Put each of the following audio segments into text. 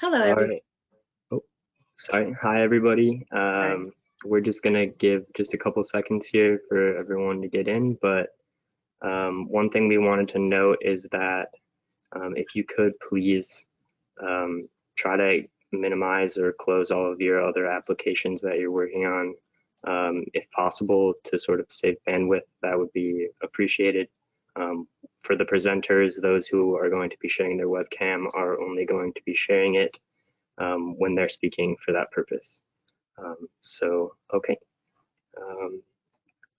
Hello, All everybody. right. Oh, sorry. Hi, everybody. Sorry. We're just gonna give just a couple seconds here for everyone to get in, but one thing we wanted to note is that if you could please try to minimize or close all of your other applications that you're working on. If possible, to sort of save bandwidth, that would be appreciated. For the presenters, those who are going to be sharing their webcam are only going to be sharing it when they're speaking for that purpose. Okay.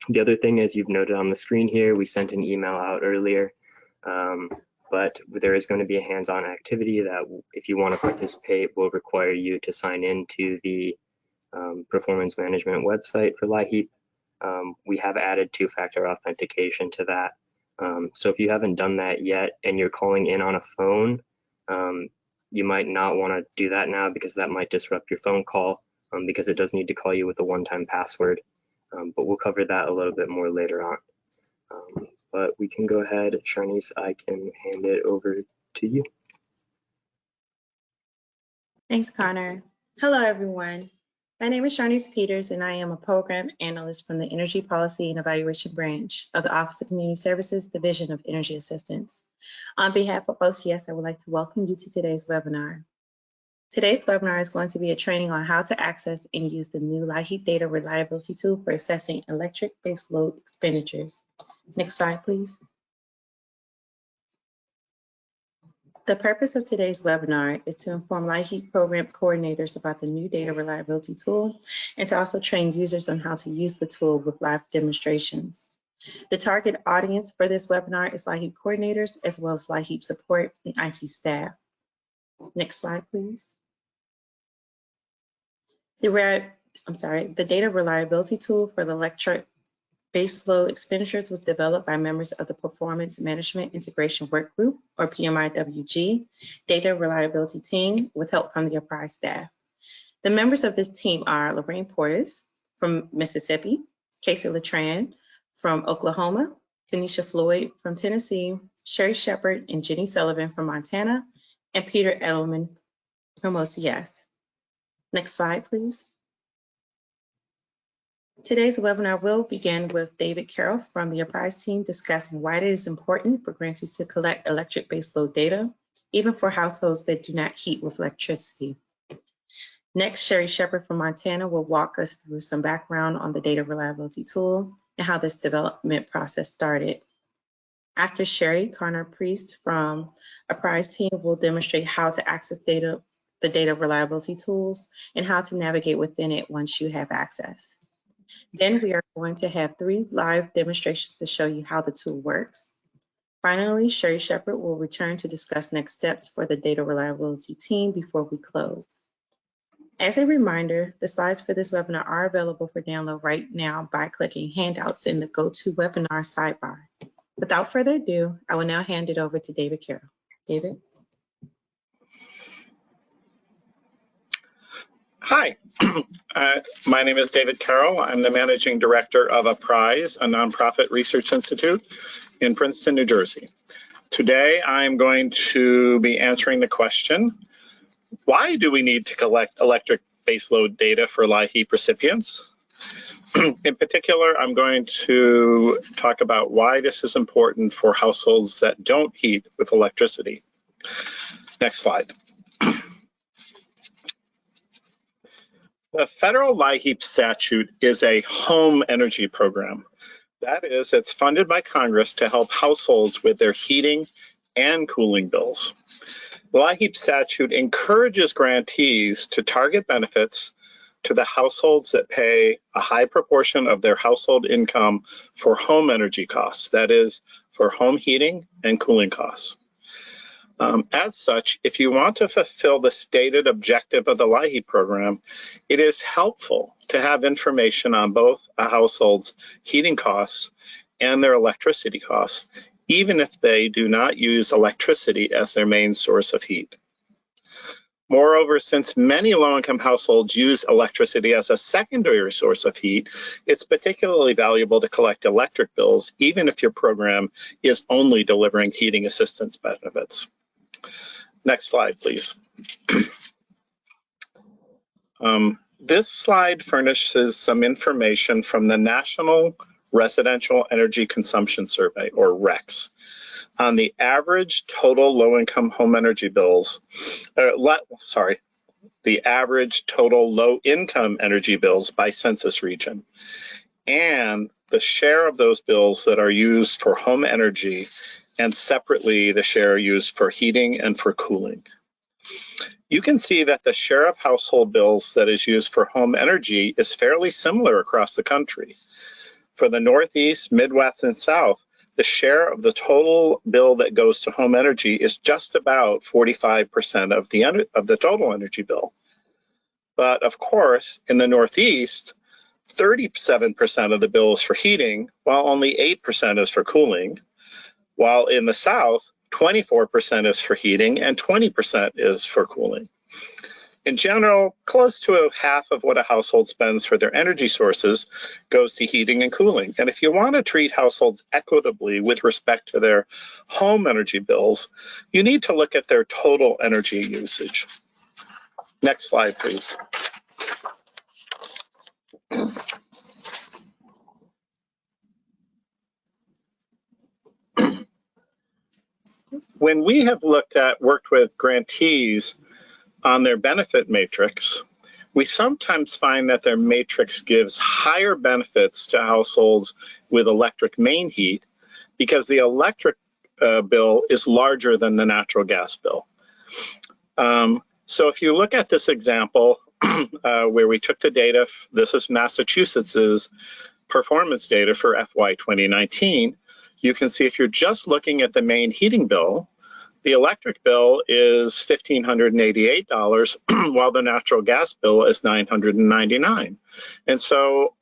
The other thing, as you've noted on the screen here, we sent an email out earlier, but there is going to be a hands-on activity that, if you want to participate, will require you to sign into the performance management website for LIHEAP. We have added two-factor authentication to that. So if you haven't done that yet and you're calling in on a phone, you might not want to do that now because that might disrupt your phone call because it does need to call you with a one-time password. But we'll cover that a little bit more later on. But we can go ahead, Charnice, I can hand it over to you. Thanks, Connor. Hello, everyone. My name is Charnice Peters, and I am a program analyst from the Energy Policy and Evaluation Branch of the Office of Community Services, Division of Energy Assistance. On behalf of OCS, I would like to welcome you to today's webinar. Today's webinar is going to be a training on how to access and use the new LIHEAP data reliability tool for assessing electric baseload expenditures. Next slide, please. The purpose of today's webinar is to inform LIHEAP program coordinators about the new data reliability tool and to also train users on how to use the tool with live demonstrations. The target audience for this webinar is LIHEAP coordinators as well as LIHEAP support and IT staff. Next slide, please. The data reliability tool for the electric baseload expenditures was developed by members of the Performance Management Integration Work Group, or PMIWG, data reliability team with help from the Apprise staff. The members of this team are Lorraine Portis from Mississippi, Casey Latran from Oklahoma, Kenesha Floyd from Tennessee, Sherry Shepard and Jenny Sullivan from Montana, and Peter Edelman from OCS. Next slide, please. Today's webinar will begin with David Carroll from the Apprise team discussing why it is important for grantees to collect electric baseload data, even for households that do not heat with electricity. Next, Sherry Shepard from Montana will walk us through some background on the data reliability tool and how this development process started. After Sherry, Connor Priest from Apprise team will demonstrate how to access the data reliability tools and how to navigate within it once you have access. Then we are going to have 3 live demonstrations to show you how the tool works. Finally, Sherry Shepard will return to discuss next steps for the data reliability team before we close. As a reminder, the slides for this webinar are available for download right now by clicking handouts in the GoToWebinar sidebar. Without further ado, I will now hand it over to David Carroll. David? Hi, my name is David Carroll. I'm the Managing Director of Apprise, a nonprofit research institute in Princeton, New Jersey. Today, I'm going to be answering the question, why do we need to collect electric baseload data for LIHEAP recipients? In particular, I'm going to talk about why this is important for households that don't heat with electricity. Next slide. The federal LIHEAP statute is a home energy program. That is, it's funded by Congress to help households with their heating and cooling bills. The LIHEAP statute encourages grantees to target benefits to the households that pay a high proportion of their household income for home energy costs, that is, for home heating and cooling costs. As such, if you want to fulfill the stated objective of the LIHEAP program, it is helpful to have information on both a household's heating costs and their electricity costs, even if they do not use electricity as their main source of heat. Moreover, since many low-income households use electricity as a secondary source of heat, it's particularly valuable to collect electric bills, even if your program is only delivering heating assistance benefits. Next slide, please. This slide furnishes some information from the National Residential Energy Consumption Survey, or RECS, on the average total low-income home energy bills, the average total low-income energy bills by census region, and the share of those bills that are used for home energy, and separately the share used for heating and for cooling. You can see that the share of household bills that is used for home energy is fairly similar across the country. For the Northeast, Midwest, and South, the share of the total bill that goes to home energy is just about 45% of the total energy bill. But of course, in the Northeast, 37% of the bill is for heating, while only 8% is for cooling. While in the South, 24% is for heating and 20% is for cooling. In general, close to half of what a household spends for their energy sources goes to heating and cooling. And if you want to treat households equitably with respect to their home energy bills, you need to look at their total energy usage. Next slide, please. When we have worked with grantees on their benefit matrix, we sometimes find that their matrix gives higher benefits to households with electric main heat because the electric bill is larger than the natural gas bill. So if you look at this example where we took the data, this is Massachusetts's performance data for FY 2019, you can see if you're just looking at the main heating bill, the electric bill is $1,588, while the natural gas bill is $999. And so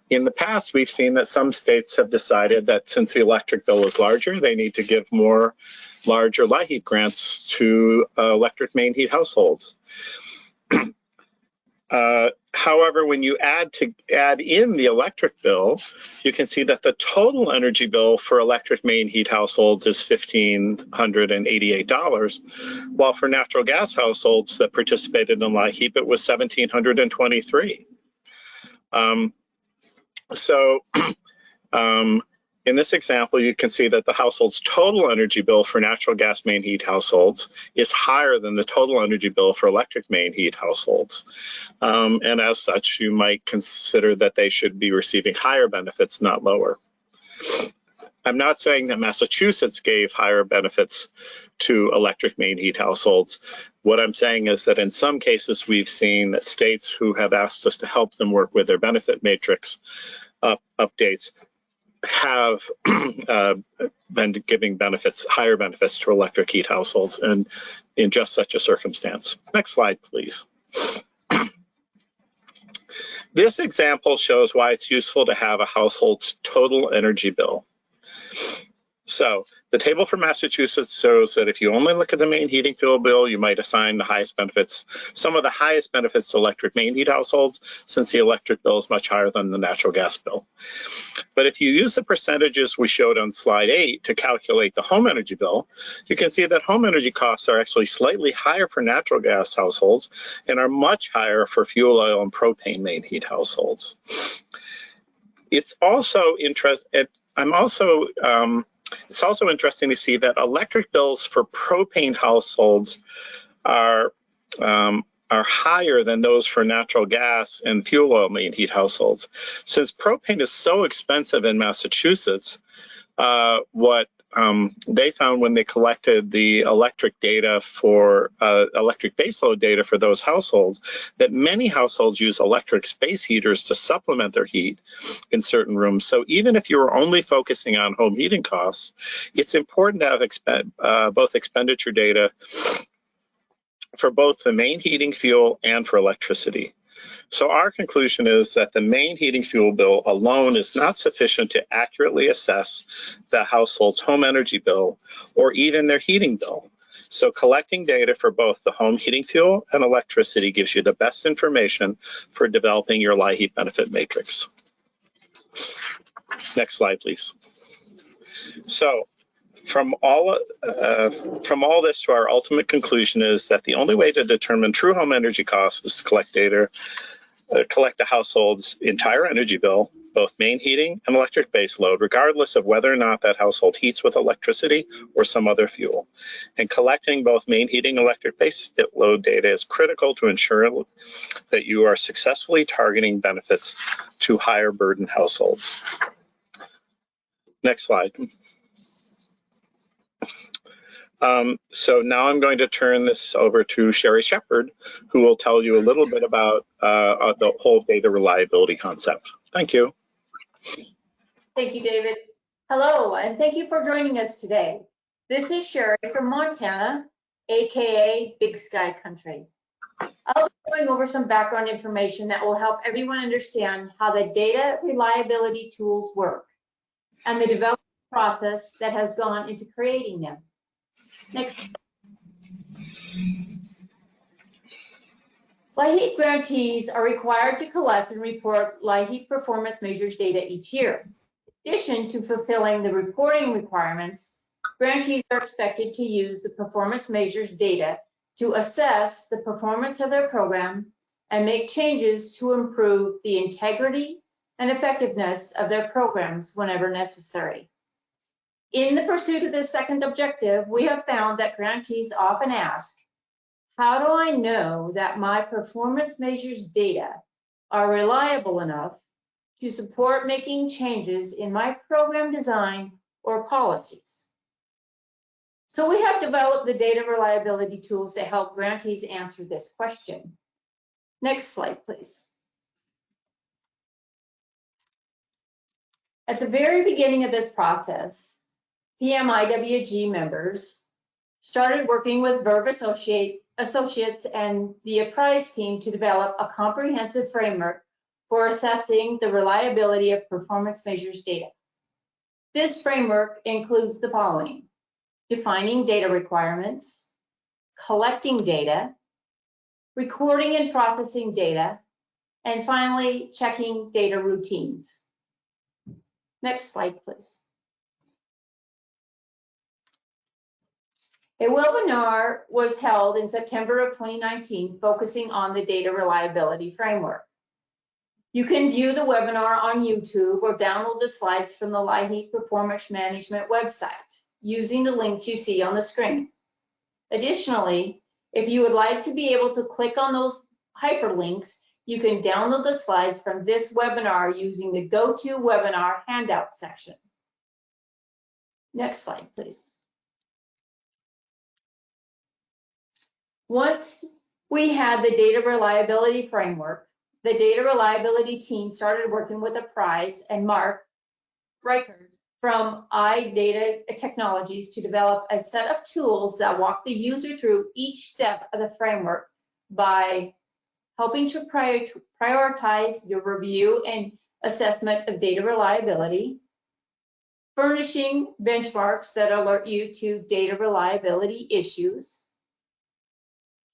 in the past, we've seen that some states have decided that since the electric bill is larger, they need to give more larger LIHEAP grants to electric main heat households. However, when you add in the electric bill, you can see that the total energy bill for electric main heat households is $1,588, while for natural gas households that participated in LIHEAP, it was $1,723. In this example, you can see that the household's total energy bill for natural gas main heat households is higher than the total energy bill for electric main heat households. And as such, you might consider that they should be receiving higher benefits, not lower. I'm not saying that Massachusetts gave higher benefits to electric main heat households. What I'm saying is that in some cases, we've seen that states who have asked us to help them work with their benefit matrix updates have been giving higher benefits to electric heat households, and in just such a circumstance. Next slide, please. This example shows why it's useful to have a household's total energy bill. So the table for Massachusetts shows that if you only look at the main heating fuel bill, you might assign the highest benefits, some of the highest benefits to electric main heat households, since the electric bill is much higher than the natural gas bill. But if you use the percentages we showed on slide 8 to calculate the home energy bill, you can see that home energy costs are actually slightly higher for natural gas households and are much higher for fuel oil and propane main heat households. It's also interesting to see that electric bills for propane households are higher than those for natural gas and fuel oil main heat households. Since propane is so expensive in Massachusetts, what they found when they collected the electric data for electric baseload data for those households, that many households use electric space heaters to supplement their heat in certain rooms. So even if you're only focusing on home heating costs, it's important to have both expenditure data for both the main heating fuel and for electricity. So our conclusion is that the main heating fuel bill alone is not sufficient to accurately assess the household's home energy bill or even their heating bill. So collecting data for both the home heating fuel and electricity gives you the best information for developing your LIHEAP benefit matrix. Next slide, please. So From all this to our ultimate conclusion is that the only way to determine true home energy costs is to collect data, collect a household's entire energy bill, both main heating and electric base load, regardless of whether or not that household heats with electricity or some other fuel. And collecting both main heating and electric base load data is critical to ensure that you are successfully targeting benefits to higher burden households. Next slide. So now I'm going to turn this over to Sherry Shepard, who will tell you a little bit about the whole data reliability concept. Thank you. Thank you, David. Hello, and thank you for joining us today. This is Sherry from Montana, AKA Big Sky Country. I'll be going over some background information that will help everyone understand how the data reliability tools work and the development process that has gone into creating them. Next. LIHEAP grantees are required to collect and report LIHEAP performance measures data each year. In addition to fulfilling the reporting requirements, grantees are expected to use the performance measures data to assess the performance of their program and make changes to improve the integrity and effectiveness of their programs whenever necessary. In the pursuit of this second objective, we have found that grantees often ask, how do I know that my performance measures data are reliable enough to support making changes in my program design or policies? So we have developed the data reliability tools to help grantees answer this question. Next slide, please. At the very beginning of this process, PMIWG members started working with Verve Associates and the Apprise team to develop a comprehensive framework for assessing the reliability of performance measures data. This framework includes the following: defining data requirements, collecting data, recording and processing data, and finally, checking data routines. Next slide, please. A webinar was held in September of 2019 focusing on the data reliability framework. You can view the webinar on YouTube or download the slides from the LIHEAP Performance Management website using the links you see on the screen. Additionally, if you would like to be able to click on those hyperlinks, you can download the slides from this webinar using the Go To Webinar handout section. Next slide, please. Once we had the data reliability framework, the data reliability team started working with Apprise and Mark Reichert from iData Technologies to develop a set of tools that walk the user through each step of the framework by helping to prioritize your review and assessment of data reliability, furnishing benchmarks that alert you to data reliability issues,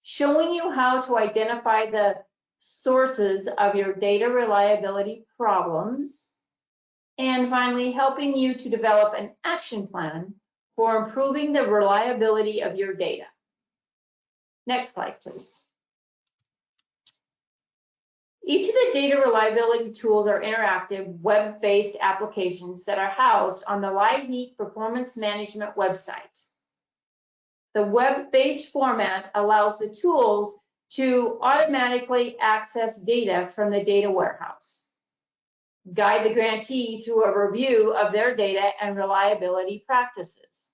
showing you how to identify the sources of your data reliability problems, and finally, helping you to develop an action plan for improving the reliability of your data. Next slide, please. Each of the data reliability tools are interactive web-based applications that are housed on the LIHEAP Performance Management website. The web-based format allows the tools to automatically access data from the data warehouse, guide the grantee through a review of their data and reliability practices,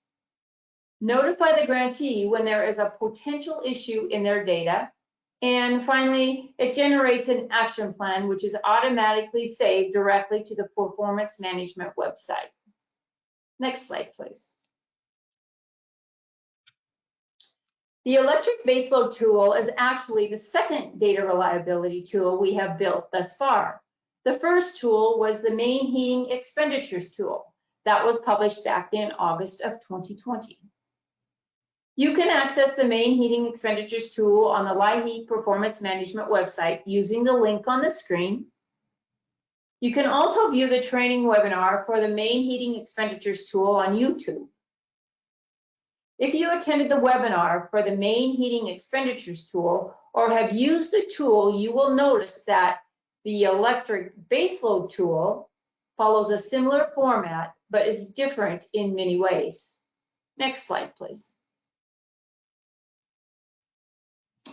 notify the grantee when there is a potential issue in their data, and finally, it generates an action plan which is automatically saved directly to the Performance Management website. Next slide, please. The electric baseload tool is actually the second data reliability tool we have built thus far. The first tool was the main heating expenditures tool that was published back in August of 2020. You can access the main heating expenditures tool on the LIHEAP Performance Management website using the link on the screen. You can also view the training webinar for the main heating expenditures tool on YouTube. If you attended the webinar for the main heating expenditures tool or have used the tool, you will notice that the electric baseload tool follows a similar format, but is different in many ways. Next slide, please.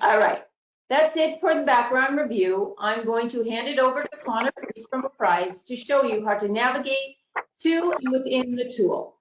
All right, that's it for the background review. I'm going to hand it over to Connor Priest from Apprise to show you how to navigate to and within the tool.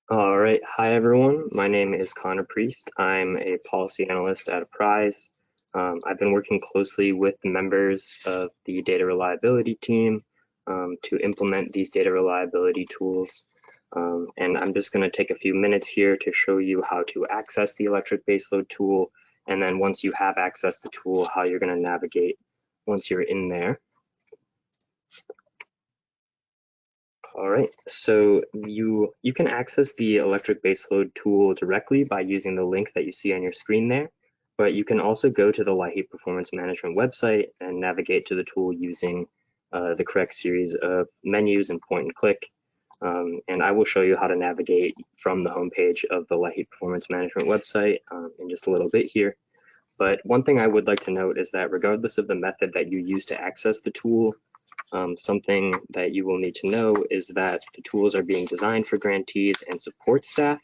All right, hi everyone. My name is Connor Priest. I'm a policy analyst at Apprise. I've been working closely with the members of the data reliability team to implement these data reliability tools. And I'm just going to take a few minutes here to show you how to access the electric baseload tool. And then once you have accessed the tool, how you're going to navigate once you're in there. All right, so you can access the electric baseload tool directly by using the link that you see on your screen there, but you can also go to the LIHEAP Performance Management website and navigate to the tool using the correct series of menus and point and click. And I will show you how to navigate from the homepage of the LIHEAP Performance Management website in just a little bit here. But one thing I would like to note is that regardless of the method that you use to access the tool, something that you will need to know is that the tools are being designed for grantees and support staff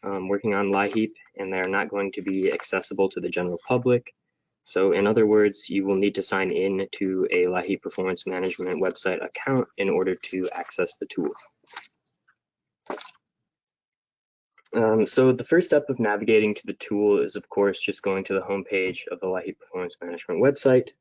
working on LIHEAP, and they're not going to be accessible to the general public. So in other words, you will need to sign in to a LIHEAP Performance Management website account in order to access the tool. So the first step of navigating to the tool is, of course, just going to the homepage of the LIHEAP Performance Management website.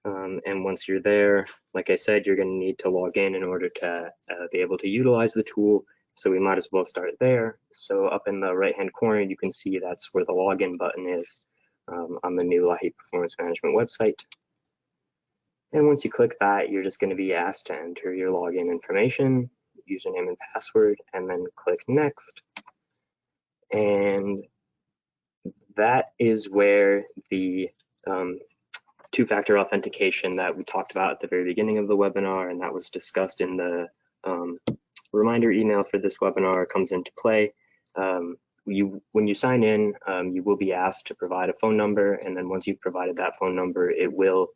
And once you're there, like I said, you're going to need to log in order to be able to utilize the tool. So we might as well start there. So up in the right-hand corner, you can see that's where the login button is on the new LIHEAP Performance Management website. And once you click that, you're just going to be asked to enter your login information, username and password, and then click Next. And that is where the two-factor authentication that we talked about at the very beginning of the webinar, and that was discussed in the reminder email for this webinar, comes into play. When you sign in, you will be asked to provide a phone number, and then once you've provided that phone number, it will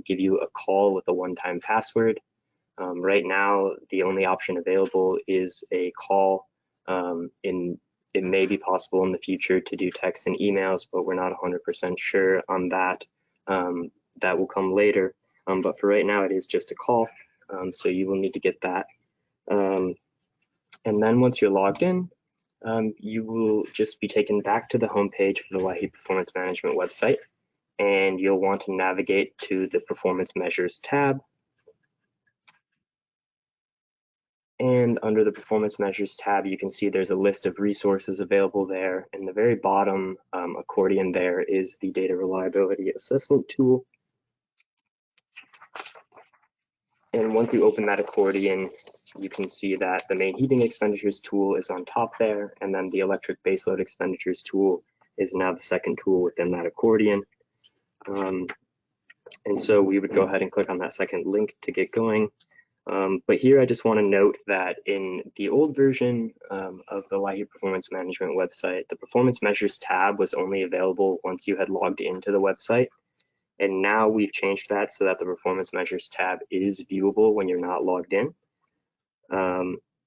give you a call with a one-time password. Right now, the only option available is a call. It may be possible in the future to do text and emails, but we're not 100% sure on that. That will come later, but for right now it is just a call, so you will need to get that. And then once you're logged in, you will just be taken back to the homepage for the LIHEAP Performance Management website, and you'll want to navigate to the Performance Measures tab. And under the Performance Measures tab, you can see there's a list of resources available there. In the very bottom accordion there is the Data Reliability Assessment tool. And once you open that accordion, you can see that the main heating expenditures tool is on top there, and then the electric baseload expenditures tool is now the second tool within that accordion. And so we would go ahead and click on that second link to get going. But here I just want to note that in the old version of the LIHEAP Performance Management website, the Performance Measures tab was only available once you had logged into the website. And now we've changed that so that the Performance Measures tab is viewable when you're not logged in.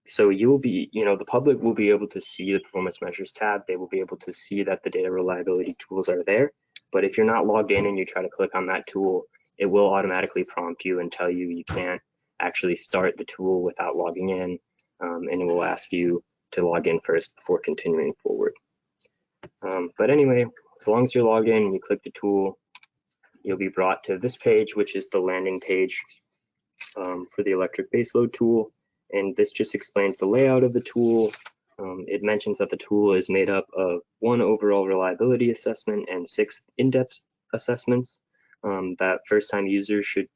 So you'll be, the public will be able to see the Performance Measures tab. They will be able to see that the data reliability tools are there. But if you're not logged in and you try to click on that tool, it will automatically prompt you and tell you you can't actually start the tool without logging in, and it will ask you to log in first before continuing forward. But anyway, as long as you're logged in and you click the tool, you'll be brought to this page, which is the landing page for the electric baseload tool. And this just explains the layout of the tool. It mentions that the tool is made up of 1 overall reliability assessment and 6 in-depth assessments. That first-time users should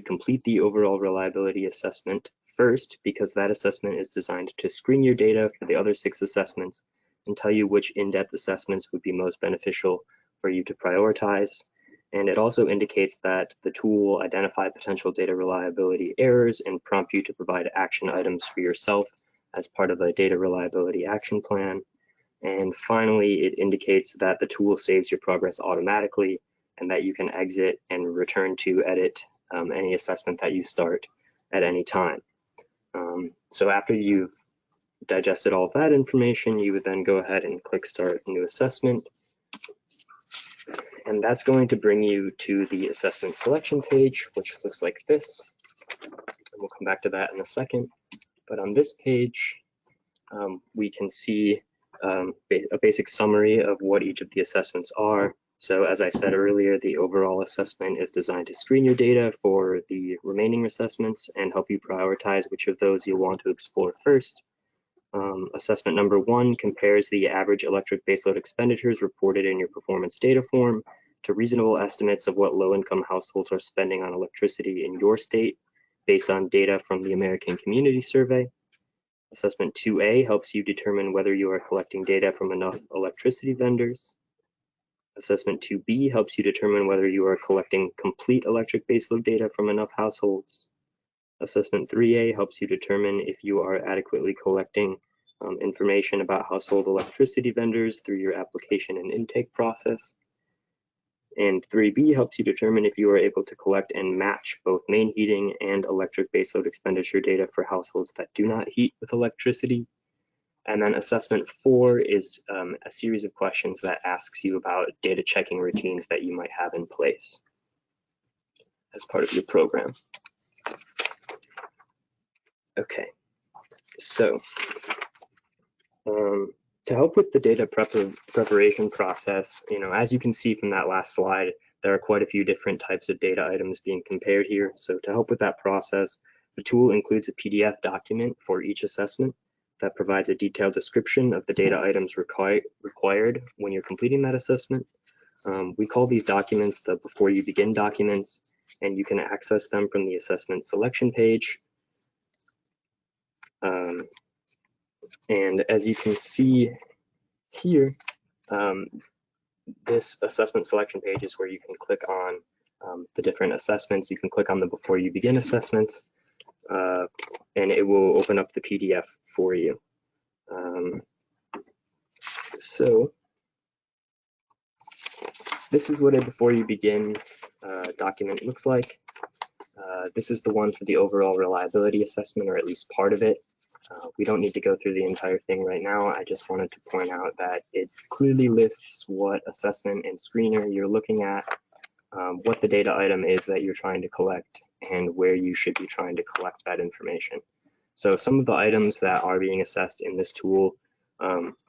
complete the overall reliability assessment first, because that assessment is designed to screen your data for the other 6 assessments and tell you which in-depth assessments would be most beneficial for you to prioritize. And it also indicates that the tool will identify potential data reliability errors and prompt you to provide action items for yourself as part of a data reliability action plan. And finally, it indicates that the tool saves your progress automatically and that you can exit and return to edit any assessment that you start at any time. So after you've digested all of that information, you would then go ahead and click Start New Assessment. And that's going to bring you to the assessment selection page, which looks like this. And we'll come back to that in a second. But on this page, we can see a basic summary of what each of the assessments are. So as I said earlier, the overall assessment is designed to screen your data for the remaining assessments and help you prioritize which of those you'll want to explore first. Assessment number 1 compares the average electric baseload expenditures reported in your performance data form to reasonable estimates of what low-income households are spending on electricity in your state based on data from the American Community Survey. Assessment 2A helps you determine whether you are collecting data from enough electricity vendors. Assessment 2B helps you determine whether you are collecting complete electric baseload data from enough households. Assessment 3A helps you determine if you are adequately collecting information about household electricity vendors through your application and intake process. And 3B helps you determine if you are able to collect and match both main heating and electric baseload expenditure data for households that do not heat with electricity. And then assessment 4 is a series of questions that asks you about data checking routines that you might have in place as part of your program. Okay, so to help with the data preparation process, as you can see from that last slide, there are quite a few different types of data items being compared here. So to help with that process, the tool includes a PDF document for each assessment that provides a detailed description of the data items required when you're completing that assessment. We call these documents the Before You Begin documents, and you can access them from the assessment selection page. And as you can see here, this assessment selection page is where you can click on the different assessments. You can click on the Before You Begin assessments, and it will open up the PDF for you. So this is what a Before You Begin document looks like. This is the one for the overall reliability assessment, or at least part of it. We don't need to go through the entire thing right now. I just wanted to point out that it clearly lists what assessment and screener you're looking at, what the data item is that you're trying to collect, and where you should be trying to collect that information. So some of the items that are being assessed in this tool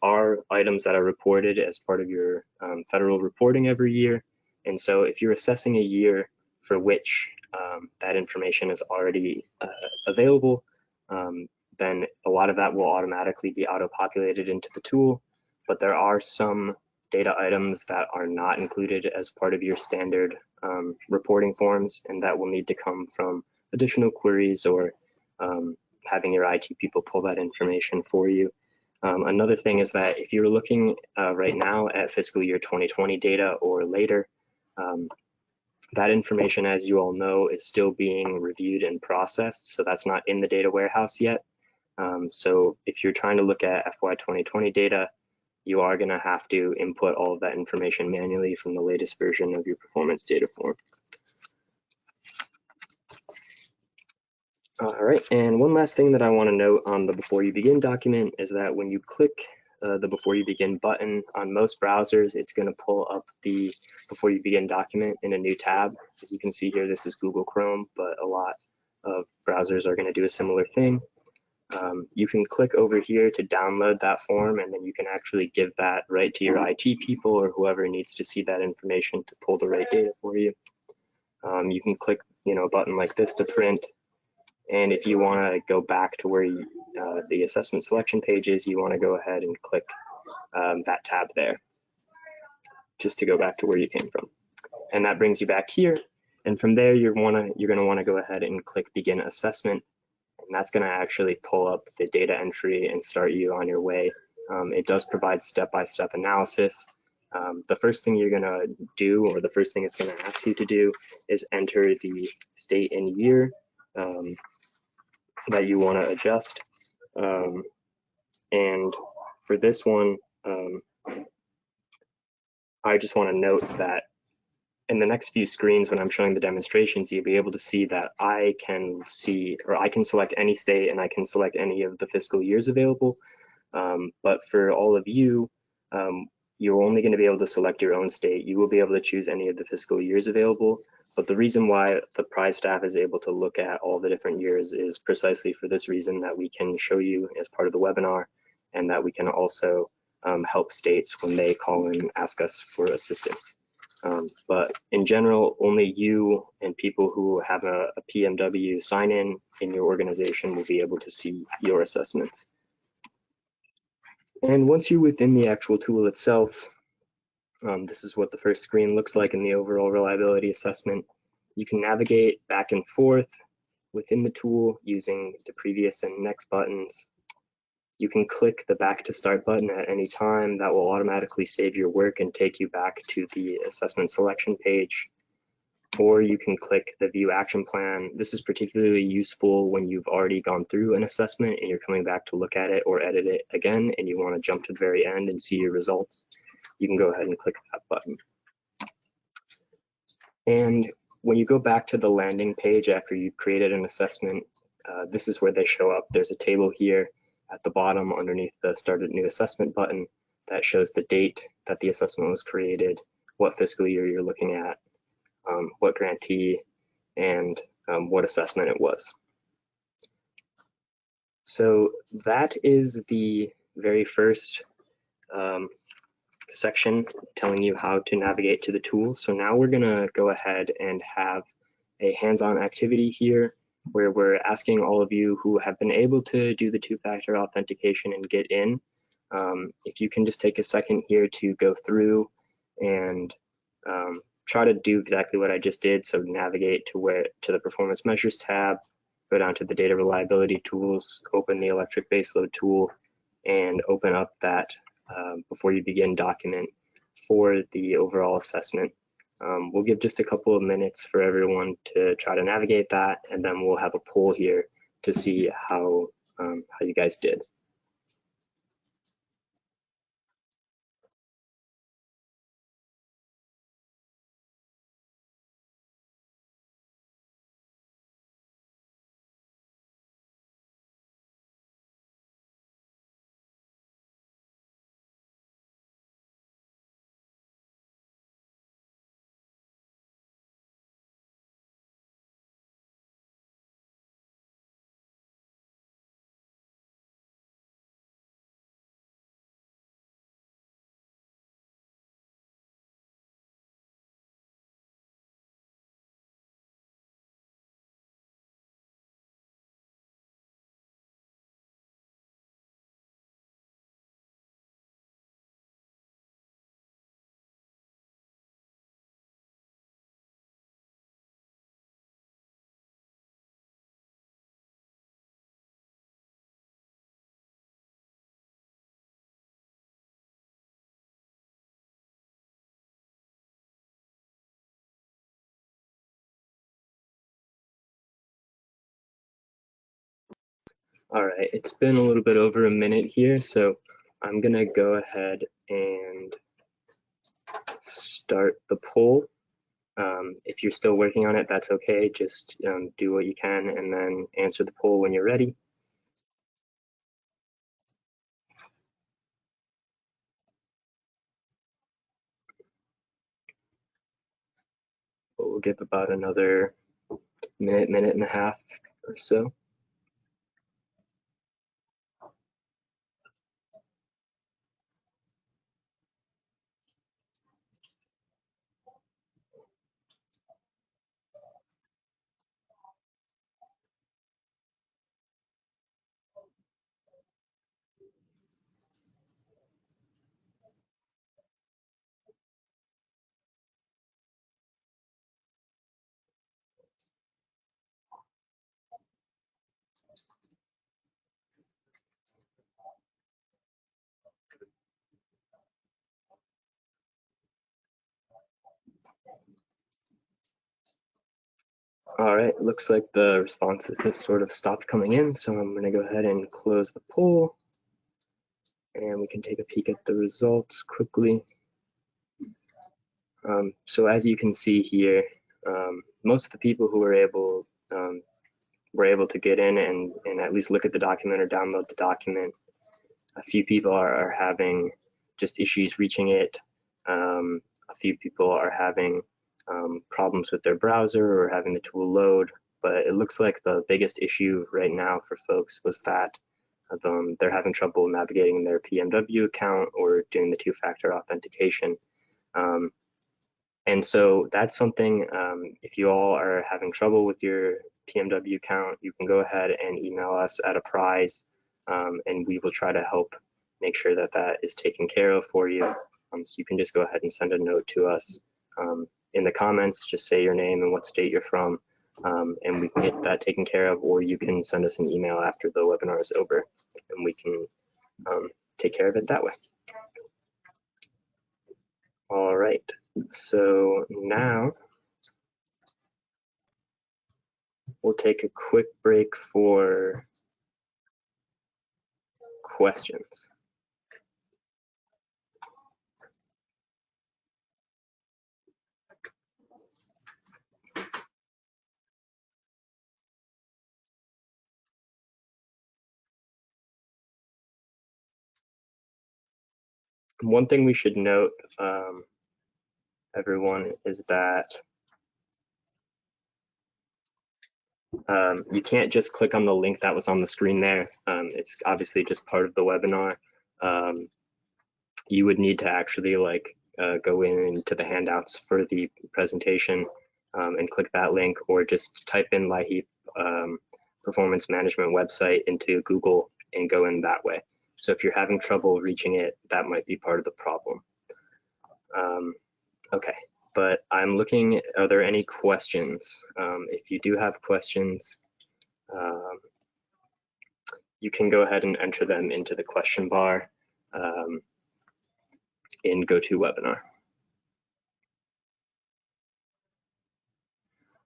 are items that are reported as part of your federal reporting every year. And so if you're assessing a year for which that information is already available, then a lot of that will automatically be auto-populated into the tool. But there are some data items that are not included as part of your standard reporting forms, and that will need to come from additional queries or having your IT people pull that information for you. Another thing is that if you're looking right now at fiscal year 2020 data or later, that information, as you all know, is still being reviewed and processed, so that's not in the data warehouse yet. So if you're trying to look at FY 2020 data, you are going to have to input all of that information manually from the latest version of your performance data form. All right, and one last thing that I want to note on the Before You Begin document is that when you click the Before You Begin button on most browsers, it's going to pull up the Before You Begin document in a new tab. As you can see here, this is Google Chrome, but a lot of browsers are going to do a similar thing. You can click over here to download that form, and then you can actually give that right to your IT people or whoever needs to see that information to pull the right data for you. You can click a button like this to print. And if you want to go back to where the assessment selection page is, you want to go ahead and click that tab there, just to go back to where you came from. And that brings you back here. And from there, you're going to want to go ahead and click Begin Assessment. And that's going to actually pull up the data entry and start you on your way. It does provide step-by-step analysis. The first thing you're going to do, or the first thing it's going to ask you to do, is enter the state and year that you want to adjust. And for this one, I just want to note that in the next few screens, when I'm showing the demonstrations, you'll be able to see that I can select any state and I can select any of the fiscal years available. But for all of you, you're only going to be able to select your own state. You will be able to choose any of the fiscal years available. But the reason why the prize staff is able to look at all the different years is precisely for this reason, that we can show you as part of the webinar, and that we can also help states when they call and ask us for assistance. But in general, only you and people who have a PMW sign in your organization will be able to see your assessments. And once you're within the actual tool itself, this is what the first screen looks like in the overall reliability assessment. You can navigate back and forth within the tool using the previous and next buttons. You can click the back to start button at any time. That will automatically save your work and take you back to the assessment selection page. Or you can click the view action plan. This is particularly useful when you've already gone through an assessment and you're coming back to look at it or edit it again, and you want to jump to the very end and see your results. You can go ahead and click that button. And when you go back to the landing page after you've created an assessment, this is where they show up. There's a table here at the bottom underneath the Start a New Assessment button that shows the date that the assessment was created, what fiscal year you're looking at, what grantee, and what assessment it was. So that is the very first section telling you how to navigate to the tool. So now we're gonna go ahead and have a hands-on activity here where we're asking all of you who have been able to do the two-factor authentication and get in, if you can just take a second here to go through and try to do exactly what I just did. So navigate to the Performance Measures tab, go down to the Data Reliability Tools, open the Electric Baseload tool, and open up that Before You Begin document for the overall assessment. We'll give just a couple of minutes for everyone to try to navigate that, and then we'll have a poll here to see how you guys did. All right, it's been a little bit over a minute here, so I'm gonna go ahead and start the poll. If you're still working on it, that's okay. Just do what you can and then answer the poll when you're ready. But we'll give about another minute and a half or so. All right, looks like the responses have sort of stopped coming in, so I'm gonna go ahead and close the poll. And we can take a peek at the results quickly. So as you can see here, most of the people who were able to get in and at least look at the document or download the document. A few people are having just issues reaching it. A few people are having problems with their browser or having the tool load, but it looks like the biggest issue right now for folks was that they're having trouble navigating their PMW account or doing the two-factor authentication. And so that's something, if you all are having trouble with your PMW account, you can go ahead and email us at Apprise, and we will try to help make sure that that is taken care of for you. So you can just go ahead and send a note to us in the comments, just say your name and what state you're from, and we can get that taken care of, or you can send us an email after the webinar is over, and we can take care of it that way. All right, so now we'll take a quick break for questions. One thing we should note, everyone, is that you can't just click on the link that was on the screen there. It's obviously just part of the webinar. You would need to actually go into the handouts for the presentation and click that link, or just type in LIHEAP Performance Management website into Google and go in that way. So if you're having trouble reaching it, that might be part of the problem. Okay, but I'm looking, are there any questions? If you do have questions, you can go ahead and enter them into the question bar in GoToWebinar.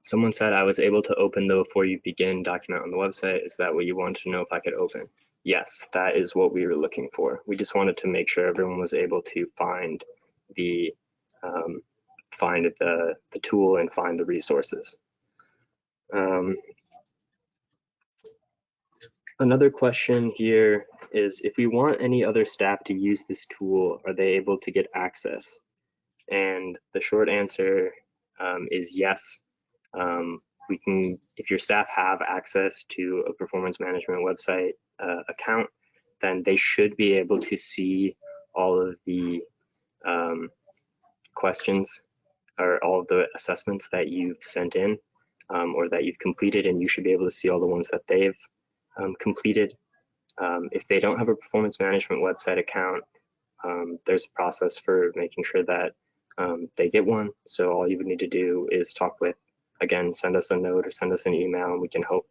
Someone said I was able to open the Before You Begin document on the website. Is that what you wanted to know, if I could open? Yes, that is what we were looking for. We just wanted to make sure everyone was able to find the tool and find the resources. Another question here is, if we want any other staff to use this tool, are they able to get access? And the short answer is yes. We can, if your staff have access to a performance management website account, then they should be able to see all of the questions or all of the assessments that you've sent in or that you've completed, and you should be able to see all the ones that they've completed. If they don't have a performance management website account, there's a process for making sure that they get one. So all you would need to do is talk with, again, send us a note or send us an email, and we can help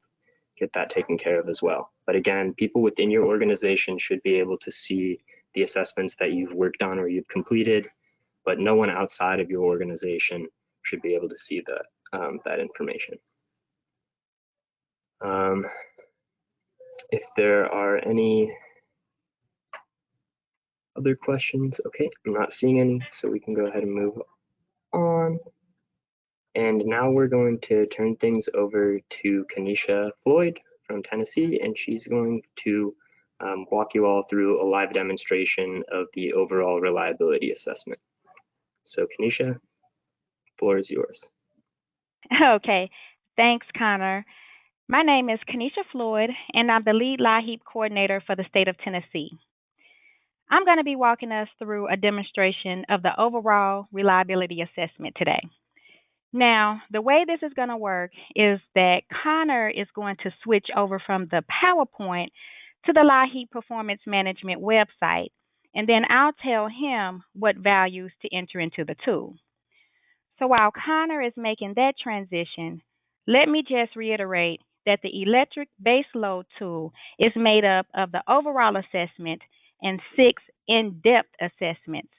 get that taken care of as well. But again, people within your organization should be able to see the assessments that you've worked on or you've completed, but no one outside of your organization should be able to see that information. If there are any other questions, okay, I'm not seeing any, so we can go ahead and move on. And now we're going to turn things over to Kanisha Floyd from Tennessee, and she's going to walk you all through a live demonstration of the overall reliability assessment. So Kanisha, the floor is yours. Okay, thanks, Connor. My name is Kanisha Floyd, and I'm the lead LIHEAP coordinator for the state of Tennessee. I'm going to be walking us through a demonstration of the overall reliability assessment today. Now, the way this is going to work is that Connor is going to switch over from the PowerPoint to the LIHEAP Performance Management website, and then I'll tell him what values to enter into the tool. So while Connor is making that transition, let me just reiterate that the electric baseload tool is made up of the overall assessment and 6 in-depth assessments.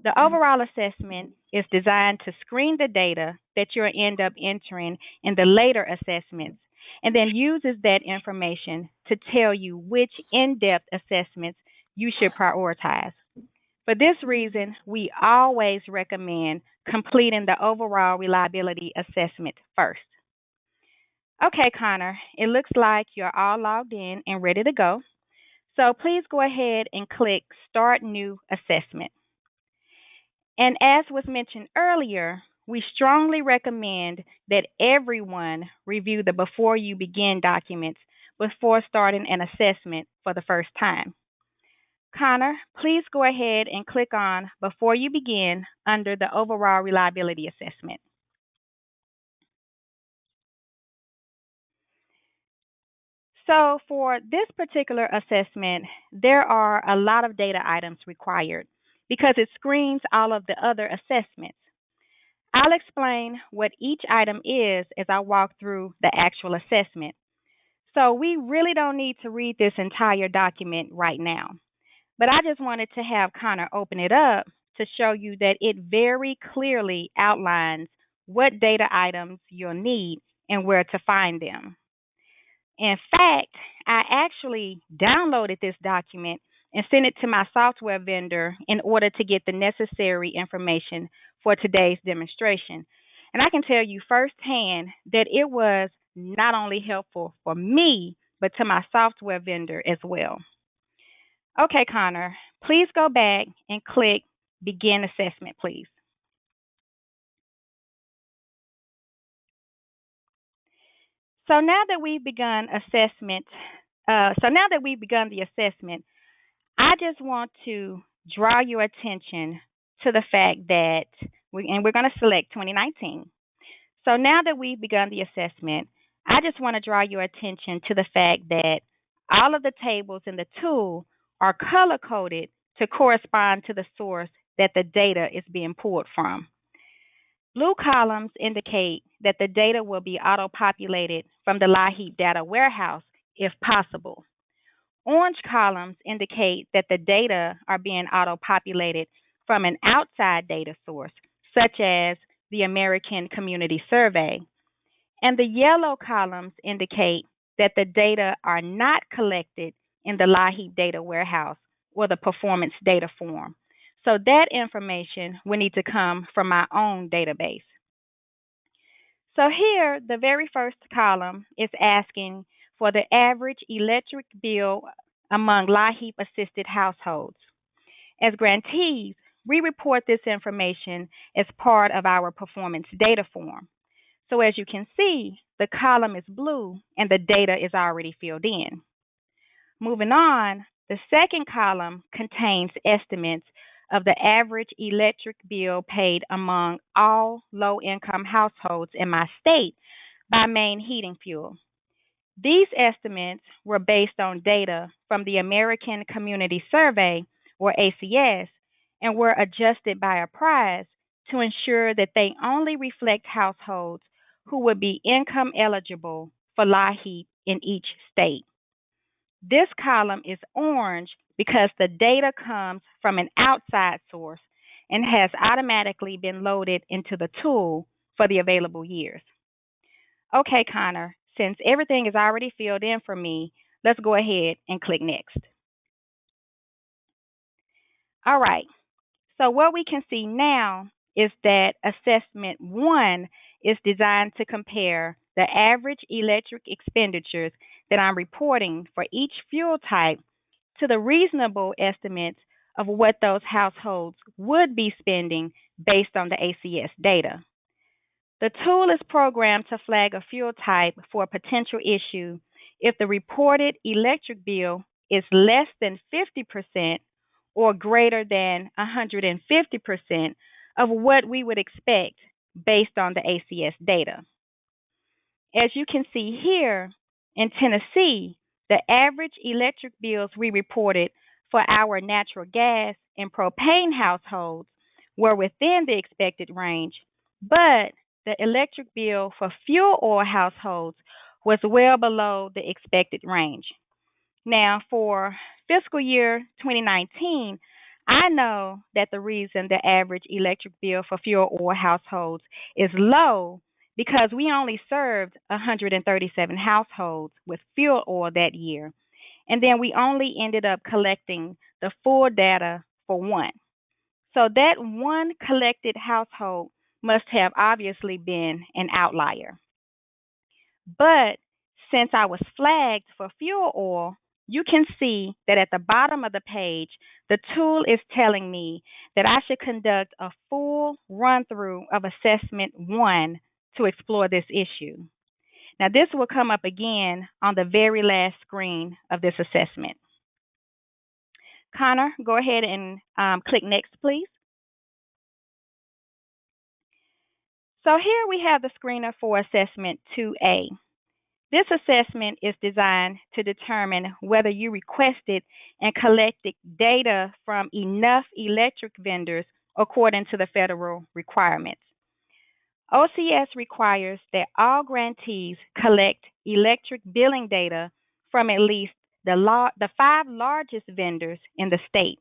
The overall assessment is designed to screen the data that you'll end up entering in the later assessments, and then uses that information to tell you which in-depth assessments you should prioritize. For this reason, we always recommend completing the overall reliability assessment first. Okay, Connor, it looks like you're all logged in and ready to go. So please go ahead and click Start New Assessment. And as was mentioned earlier, we strongly recommend that everyone review the Before You Begin documents before starting an assessment for the first time. Connor, please go ahead and click on Before You Begin under the Overall Reliability Assessment. So for this particular assessment, there are a lot of data items required because it screens all of the other assessments. I'll explain what each item is as I walk through the actual assessment. So we really don't need to read this entire document right now, but I just wanted to have Connor open it up to show you that it very clearly outlines what data items you'll need and where to find them. In fact, I actually downloaded this document and sent it to my software vendor in order to get the necessary information for today's demonstration. And I can tell you firsthand that it was not only helpful for me, but to my software vendor as well. Okay, Connor, please go back and click Begin Assessment, please. So now that we've begun the assessment, I just want to draw your attention to the fact that we're going to select 2019. So now that we've begun the assessment, I just want to draw your attention to the fact that all of the tables in the tool are color coded to correspond to the source that the data is being pulled from. Blue columns indicate that the data will be auto-populated from the LIHEAP data warehouse if possible. Orange columns indicate that the data are being auto-populated from an outside data source, such as the American Community Survey. And the yellow columns indicate that the data are not collected in the LIHEAP data warehouse or the performance data form. So that information will need to come from my own database. So here, the very first column is asking for the average electric bill among LIHEAP assisted households. As grantees, we report this information as part of our performance data form. So as you can see, the column is blue and the data is already filled in. Moving on, the second column contains estimates of the average electric bill paid among all low-income households in my state by main heating fuel. These estimates were based on data from the American Community Survey, or ACS, and were adjusted by a price to ensure that they only reflect households who would be income eligible for LIHEAP in each state. This column is orange because the data comes from an outside source and has automatically been loaded into the tool for the available years. Okay, Connor, since everything is already filled in for me, let's go ahead and click Next. All right, so what we can see now is that Assessment 1 is designed to compare the average electric expenditures that I'm reporting for each fuel type to the reasonable estimates of what those households would be spending based on the ACS data. The tool is programmed to flag a fuel type for a potential issue if the reported electric bill is less than 50% or greater than 150% of what we would expect based on the ACS data. As you can see here, in Tennessee, the average electric bills we reported for our natural gas and propane households were within the expected range, but the electric bill for fuel oil households was well below the expected range. Now, for fiscal year 2019, I know that the reason the average electric bill for fuel oil households is low because we only served 137 households with fuel oil that year. And then we only ended up collecting the full data for one. So that one collected household must have obviously been an outlier. But since I was flagged for fuel oil, you can see that at the bottom of the page, the tool is telling me that I should conduct a full run through of assessment one to explore this issue. Now, this will come up again on the very last screen of this assessment. Connor, go ahead and click next, please. So here we have the screener for assessment 2A. This assessment is designed to determine whether you requested and collected data from enough electric vendors according to the federal requirements. OCS requires that all grantees collect electric billing data from at least the 5 largest vendors in the state.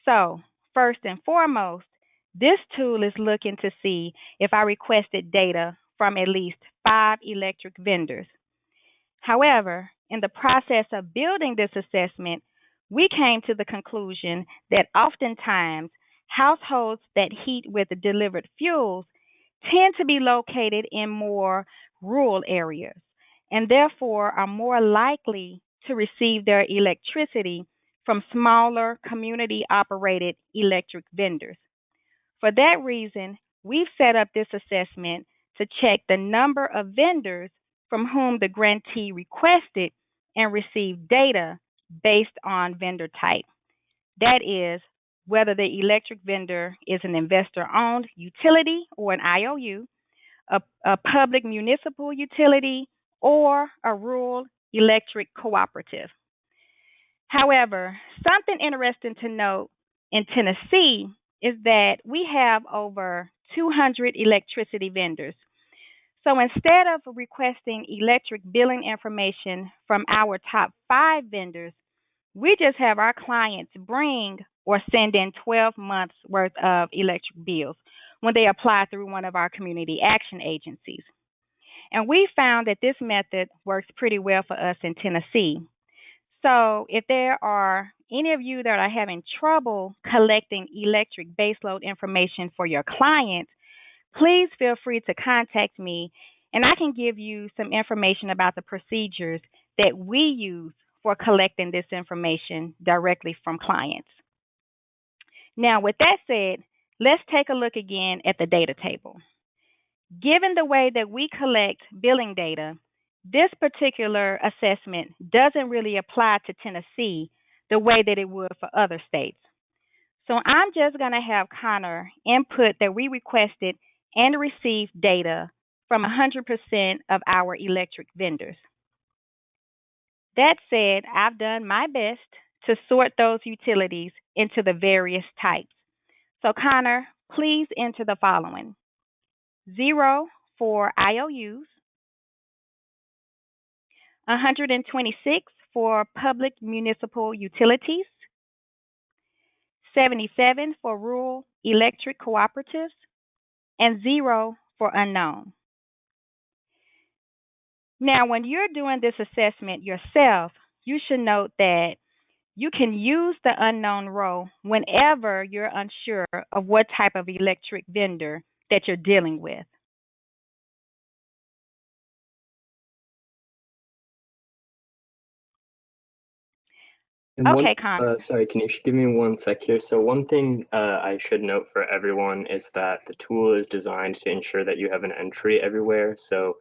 So, first and foremost, this tool is looking to see if I requested data from at least 5 electric vendors. However, in the process of building this assessment, we came to the conclusion that oftentimes households that heat with delivered fuels tend to be located in more rural areas and therefore are more likely to receive their electricity from smaller community operated electric vendors. For that reason, we've set up this assessment to check the number of vendors from whom the grantee requested and received data based on vendor type. That is, whether the electric vendor is an investor owned utility or an IOU, a public municipal utility, or a rural electric cooperative. However, something interesting to note in Tennessee is that we have over 200 electricity vendors. So instead of requesting electric billing information from our top 5 vendors, we just have our clients bring or send in 12 months worth of electric bills when they apply through one of our community action agencies. And we found that this method works pretty well for us in Tennessee. So if there are any of you that are having trouble collecting electric baseload information for your clients, please feel free to contact me and I can give you some information about the procedures that we use for collecting this information directly from clients. Now, with that said, let's take a look again at the data table. Given the way that we collect billing data, this particular assessment doesn't really apply to Tennessee the way that it would for other states. So I'm just going to have Connor input that we requested and received data from 100% of our electric vendors. That said, I've done my best to sort those utilities into the various types. So Connor, please enter the following: 0 for IOUs, 126 for public municipal utilities, 77 for rural electric cooperatives, and 0 for unknown. Now, when you're doing this assessment yourself, you should note that you can use the unknown row whenever you're unsure of what type of electric vendor that you're dealing with. Okay, Connor. Sorry, can you give me one sec here? So one thing I should note for everyone is that the tool is designed to ensure that you have an entry everywhere. So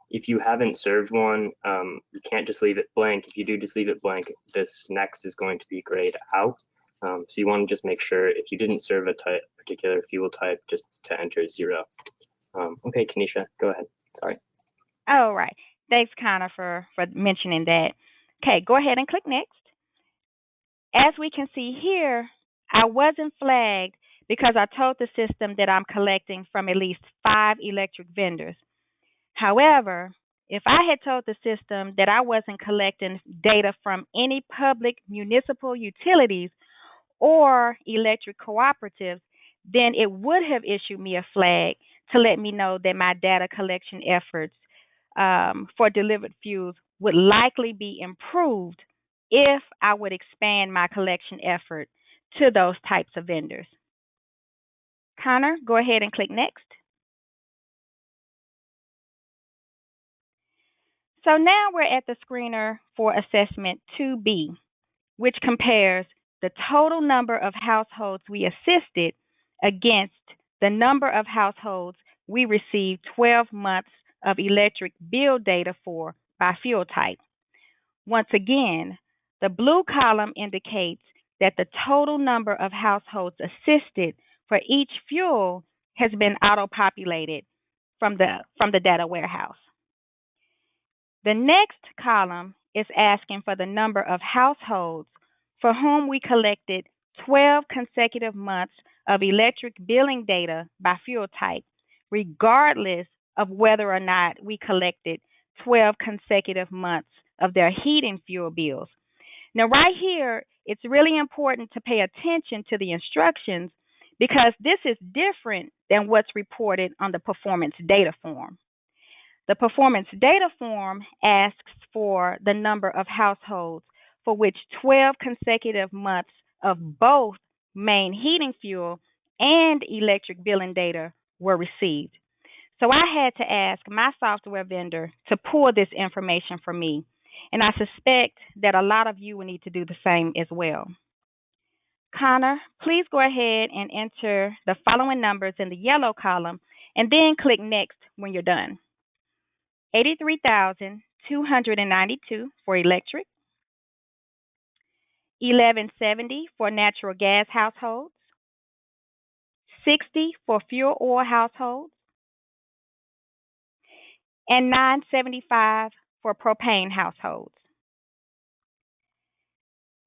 if you haven't served one, you can't just leave it blank. If you do just leave it blank, this next is going to be grayed out. So you want to just make sure if you didn't serve a particular fuel type, just to enter 0. Okay, Kanisha, go ahead. Sorry. All right. Thanks, Connor, for mentioning that. Okay, go ahead and click next. As we can see here, I wasn't flagged because I told the system that I'm collecting from at least 5 electric vendors. However, if I had told the system that I wasn't collecting data from any public municipal utilities or electric cooperatives, then it would have issued me a flag to let me know that my data collection efforts for delivered fuels would likely be improved if I would expand my collection effort to those types of vendors. Connor, go ahead and click next. So now we're at the screener for assessment 2B, which compares the total number of households we assisted against the number of households we received 12 months of electric bill data for by fuel type. Once again, the blue column indicates that the total number of households assisted for each fuel has been auto-populated from the data warehouse. The next column is asking for the number of households for whom we collected 12 consecutive months of electric billing data by fuel type, regardless of whether or not we collected 12 consecutive months of their heating fuel bills. Now, right here, it's really important to pay attention to the instructions because this is different than what's reported on the performance data form. The performance data form asks for the number of households for which 12 consecutive months of both main heating fuel and electric billing data were received. So I had to ask my software vendor to pull this information for me, and I suspect that a lot of you will need to do the same as well. Connor, please go ahead and enter the following numbers in the yellow column and then click Next when you're done. 83,292 for electric, 1170 for natural gas households, 60 for fuel oil households, and 975 for propane households.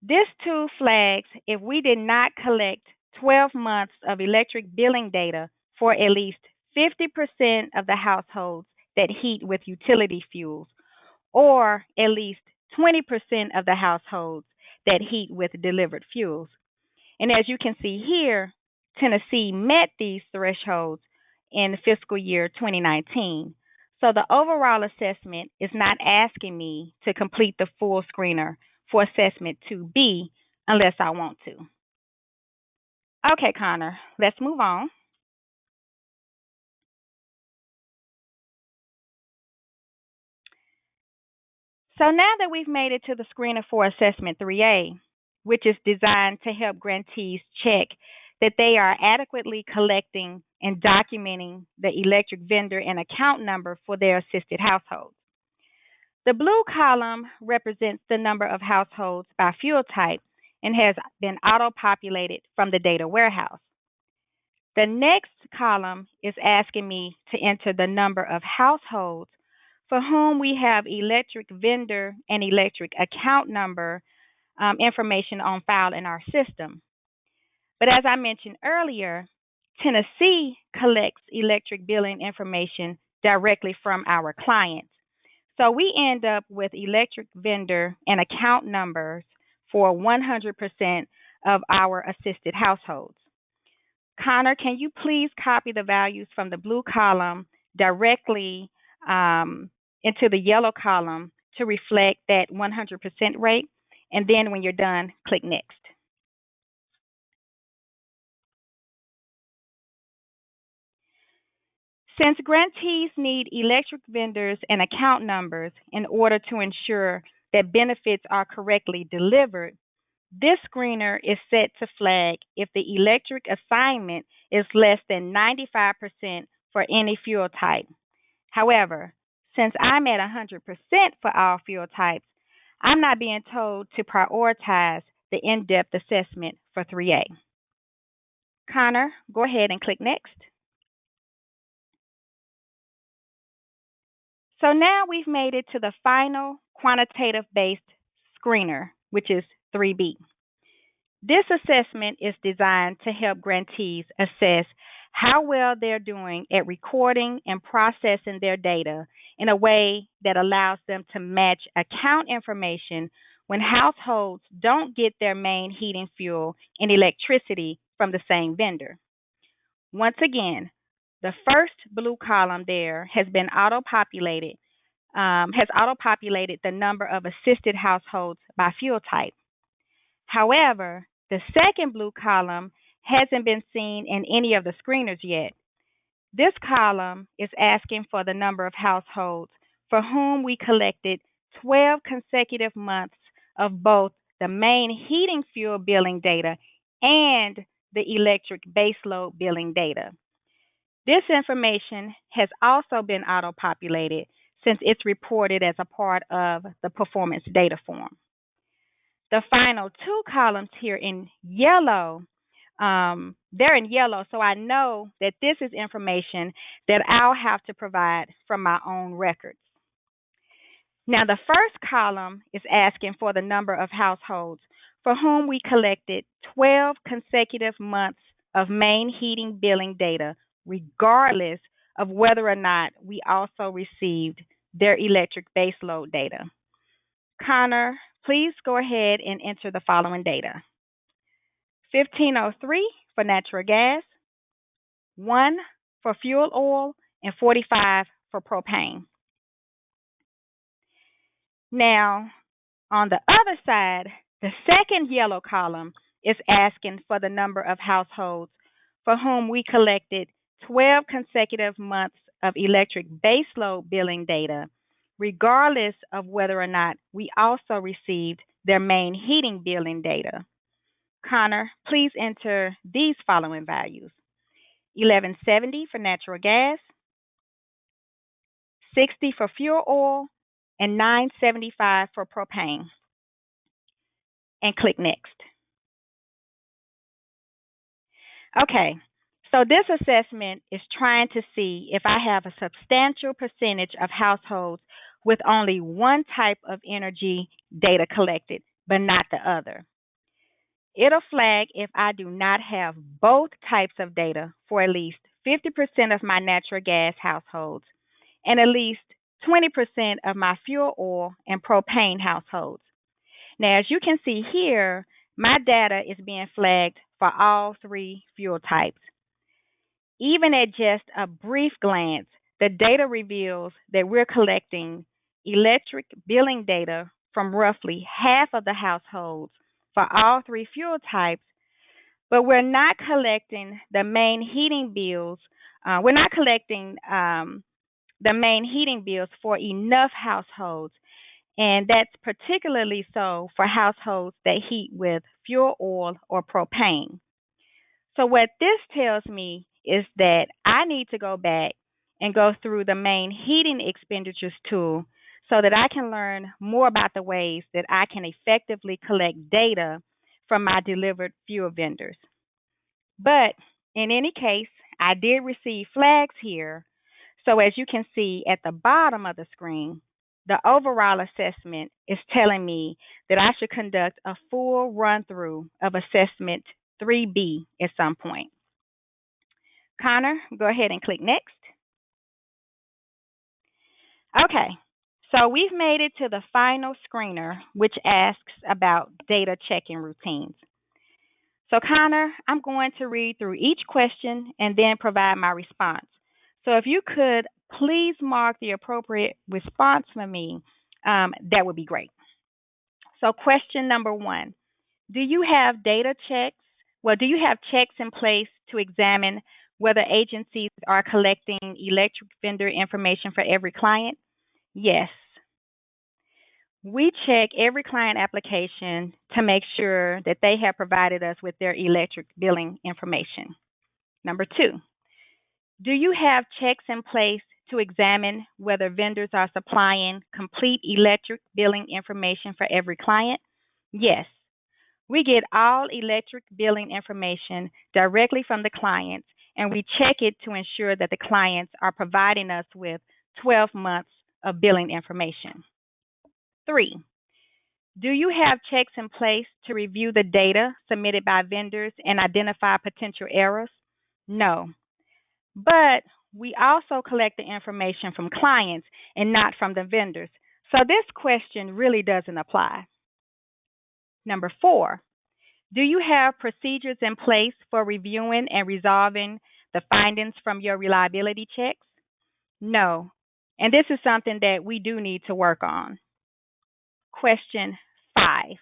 This tool flags if we did not collect 12 months of electric billing data for at least 50% of the households that heat with utility fuels, or at least 20% of the households that heat with delivered fuels. And as you can see here, Tennessee met these thresholds in fiscal year 2019. So the overall assessment is not asking me to complete the full screener for assessment 2B unless I want to. Okay, Connor, let's move on. So now that we've made it to the screener for assessment 3A, which is designed to help grantees check that they are adequately collecting and documenting the electric vendor and account number for their assisted households. The blue column represents the number of households by fuel type and has been auto-populated from the data warehouse. The next column is asking me to enter the number of households for whom we have electric vendor and electric account number information on file in our system. But as I mentioned earlier, Tennessee collects electric billing information directly from our clients. So we end up with electric vendor and account numbers for 100% of our assisted households. Connor, can you please copy the values from the blue column directly into the yellow column to reflect that 100% rate? And then when you're done, click Next. Since grantees need electric vendors and account numbers in order to ensure that benefits are correctly delivered, this screener is set to flag if the electric assignment is less than 95% for any fuel type. However, since I'm at 100% for all fuel types, I'm not being told to prioritize the in-depth assessment for 3A. Connor, go ahead and click Next. So now we've made it to the final quantitative-based screener, which is 3B. This assessment is designed to help grantees assess how well they're doing at recording and processing their data in a way that allows them to match account information when households don't get their main heating fuel and electricity from the same vendor. Once again, the first blue column there has been auto-populated has auto-populated the number of assisted households by fuel type. However, the second blue column hasn't been seen in any of the screeners yet. This column is asking for the number of households for whom we collected 12 consecutive months of both the main heating fuel billing data and the electric baseload billing data. This information has also been auto-populated since it's reported as a part of the performance data form. The final two columns here in yellow, they're in yellow, so I know that this is information that I'll have to provide from my own records. Now, the first column is asking for the number of households for whom we collected 12 consecutive months of main heating billing data, regardless of whether or not we also received their electric baseload data. Connor, please go ahead and enter the following data. 1503 for natural gas, 1 for fuel oil, and 45 for propane. Now, on the other side, the second yellow column is asking for the number of households for whom we collected 12 consecutive months of electric baseload billing data, regardless of whether or not we also received their main heating billing data. Connor, please enter these following values. 1170 for natural gas, 60 for fuel oil, and 975 for propane. And click next. Okay, so this assessment is trying to see if I have a substantial percentage of households with only one type of energy data collected, but not the other. It'll flag if I do not have both types of data for at least 50% of my natural gas households and at least 20% of my fuel oil and propane households. Now, as you can see here, my data is being flagged for all three fuel types. Even at just a brief glance, the data reveals that we're collecting electric billing data from roughly half of the households for all three fuel types, but we're not collecting the main heating bills. We're not collecting the main heating bills for enough households, and that's particularly so for households that heat with fuel oil or propane. So what this tells me is that I need to go back and go through the main heating expenditures tool so that I can learn more about the ways that I can effectively collect data from my delivered fuel vendors. But in any case, I did receive flags here. So as you can see at the bottom of the screen, the overall assessment is telling me that I should conduct a full run-through of assessment 3B at some point. Connor, go ahead and click next. Okay, so we've made it to the final screener, which asks about data checking routines. So Connor, I'm going to read through each question and then provide my response. So if you could please mark the appropriate response for me, that would be great. So question number 1, do you have data checks? Well, do you have checks in place to examine whether agencies are collecting electric vendor information for every client? Yes. We check every client application to make sure that they have provided us with their electric billing information. Number 2, do you have checks in place to examine whether vendors are supplying complete electric billing information for every client? Yes. We get all electric billing information directly from the clients, and we check it to ensure that the clients are providing us with 12 months of billing information. 3, do you have checks in place to review the data submitted by vendors and identify potential errors? No. But we also collect the information from clients and not from the vendors. So this question really doesn't apply. Number 4, do you have procedures in place for reviewing and resolving the findings from your reliability checks? No. And this is something that we do need to work on. Question 5.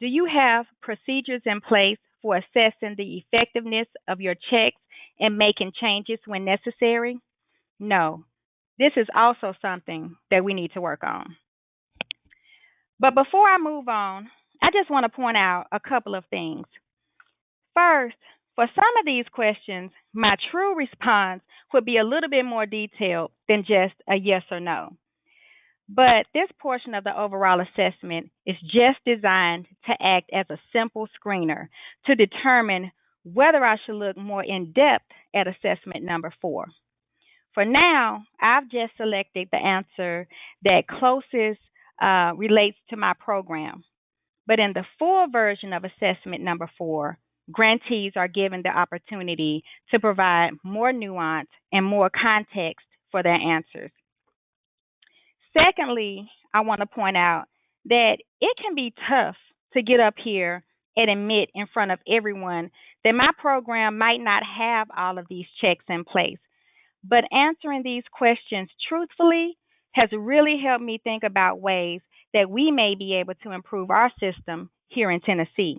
Do you have procedures in place for assessing the effectiveness of your checks and making changes when necessary? No. This is also something that we need to work on. But before I move on, I just want to point out a couple of things. First, for some of these questions, my true response would be a little bit more detailed than just a yes or no. But this portion of the overall assessment is just designed to act as a simple screener to determine whether I should look more in depth at assessment number 4. For now, I've just selected the answer that closest relates to my program. But in the full version of assessment number 4, grantees are given the opportunity to provide more nuance and more context for their answers. Secondly, I want to point out that it can be tough to get up here and admit in front of everyone that my program might not have all of these checks in place. But answering these questions truthfully has really helped me think about ways that we may be able to improve our system here in Tennessee.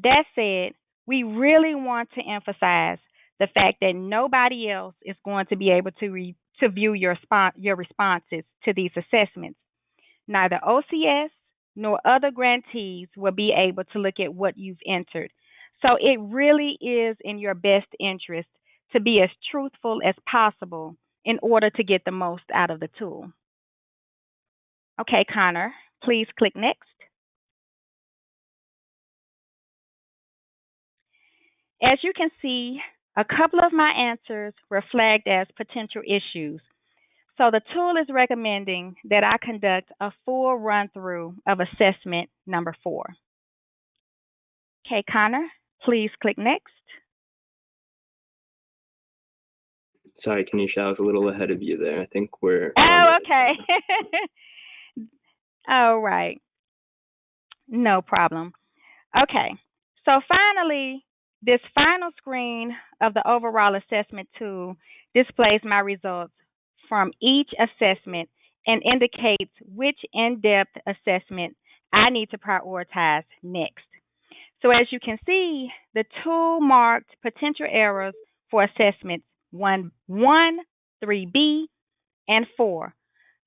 That said, we really want to emphasize the fact that nobody else is going to be able to view your responses to these assessments. Neither OCS nor other grantees will be able to look at what you've entered. So it really is in your best interest to be as truthful as possible in order to get the most out of the tool. Okay, Connor, please click next. As you can see, a couple of my answers were flagged as potential issues. So the tool is recommending that I conduct a full run-through of assessment number 4. Okay, Connor, please click next. Sorry, Kanisha, I was a little ahead of you there. I think we're. Oh, okay. All right. No problem. Okay. So finally, this final screen of the overall assessment tool displays my results from each assessment and indicates which in-depth assessment I need to prioritize next. So as you can see, the tool marked potential errors for assessments 1, 3B, and 4.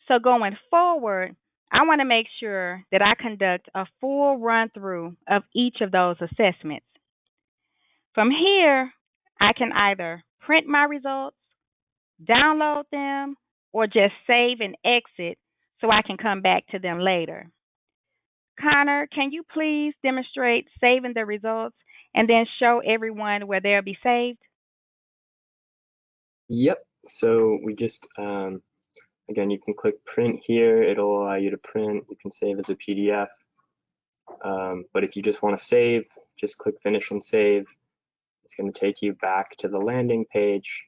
So going forward, I want to make sure that I conduct a full run-through of each of those assessments. From here, I can either print my results, download them, or just save and exit so I can come back to them later. Connor, can you please demonstrate saving the results and then show everyone where they'll be saved? Yep. So we just, again, you can click print here. It'll allow you to print. You can save as a PDF. But if you just want to save, just click finish and save. It's going to take you back to the landing page.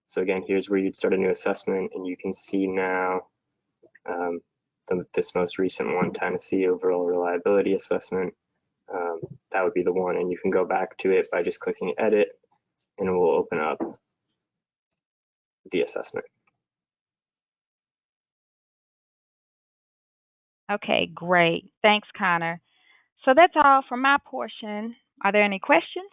So again, here's where you'd start a new assessment, and you can see now this most recent one, Tennessee Overall Reliability Assessment. That would be the one, and you can go back to it by just clicking edit, and it will open up the assessment. Okay, great. Thanks, Connor. So that's all for my portion. Are there any questions?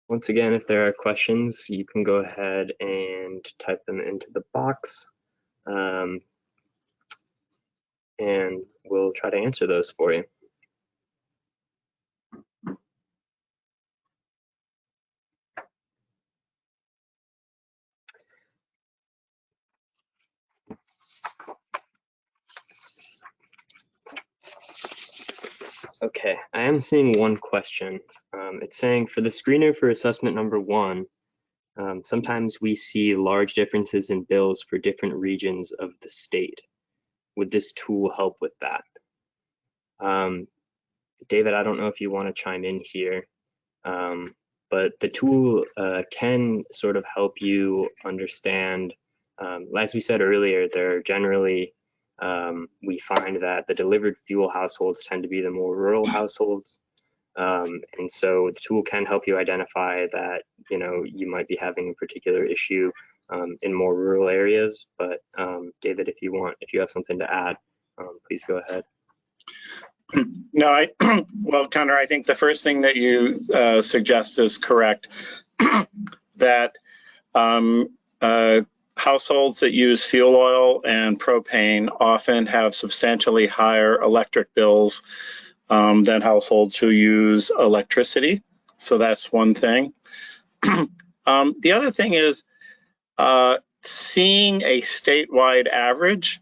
Once again, if there are questions, you can go ahead and type them into the box, and we'll try to answer those for you. Okay, I am seeing one question. It's saying for the screener for assessment number 1, sometimes we see large differences in bills for different regions of the state. Would this tool help with that? David, I don't know if you want to chime in here, but the tool can sort of help you understand, as we said earlier, there are generally we find that the delivered fuel households tend to be the more rural households. And so the tool can help you identify that, you might be having a particular issue in more rural areas. But David, if you have something to add, please go ahead. No, well, Connor, I think the first thing that you suggest is correct, that households that use fuel oil and propane often have substantially higher electric bills than households who use electricity. So that's one thing. The other thing is seeing a statewide average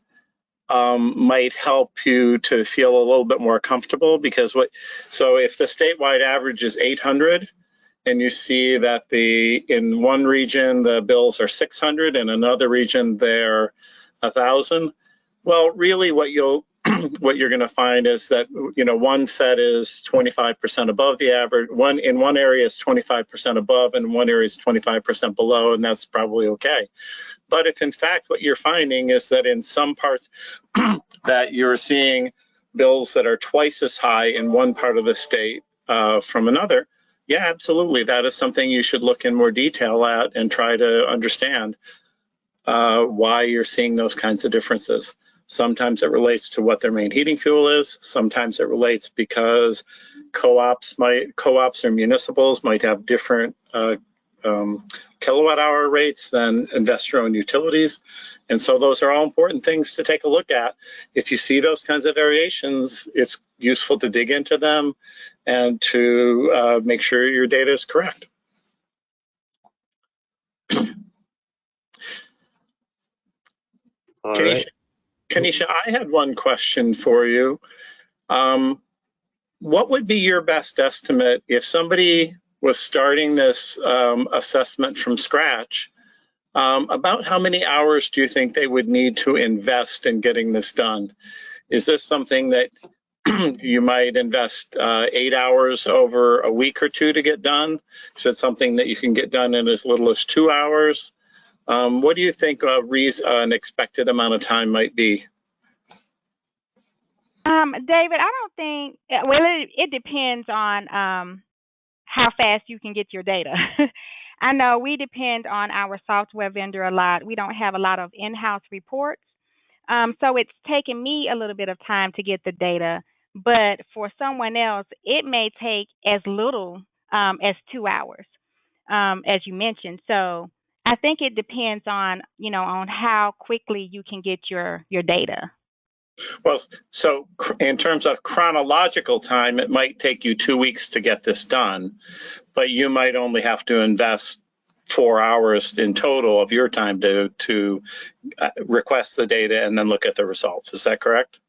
might help you to feel a little bit more comfortable, because so if the statewide average is 800 and you see that in one region the bills are 600 and another region they're 1,000, well, really what you're going to find is that one set is 25% above the average, in one area is 25% above and one area is 25% below, and that's probably okay. But if in fact what you're finding is that in some parts that you're seeing bills that are twice as high in one part of the state from another, yeah, absolutely, that is something you should look in more detail at and try to understand why you're seeing those kinds of differences. Sometimes it relates to what their main heating fuel is. Sometimes it relates because co-ops or municipals might have different kilowatt hour rates than investor-owned utilities. And so those are all important things to take a look at. If you see those kinds of variations, it's useful to dig into them and to make sure your data is correct. All right. Kanisha, I had one question for you. What would be your best estimate if somebody was starting this assessment from scratch? About how many hours do you think they would need to invest in getting this done? Is this something that you might invest 8 hours over a week or two to get done? Is it something that you can get done in as little as 2 hours? What do you think an expected amount of time might be? David, I don't think, well, it depends on how fast you can get your data. I know we depend on our software vendor a lot. We don't have a lot of in-house reports. So it's taken me a little bit of time to get the data, but for someone else, it may take as little as 2 hours, as you mentioned. So I think it depends on, on how quickly you can get your data. Well, so in terms of chronological time, it might take you 2 weeks to get this done, but you might only have to invest 4 hours in total of your time to request the data and then look at the results. Is that correct?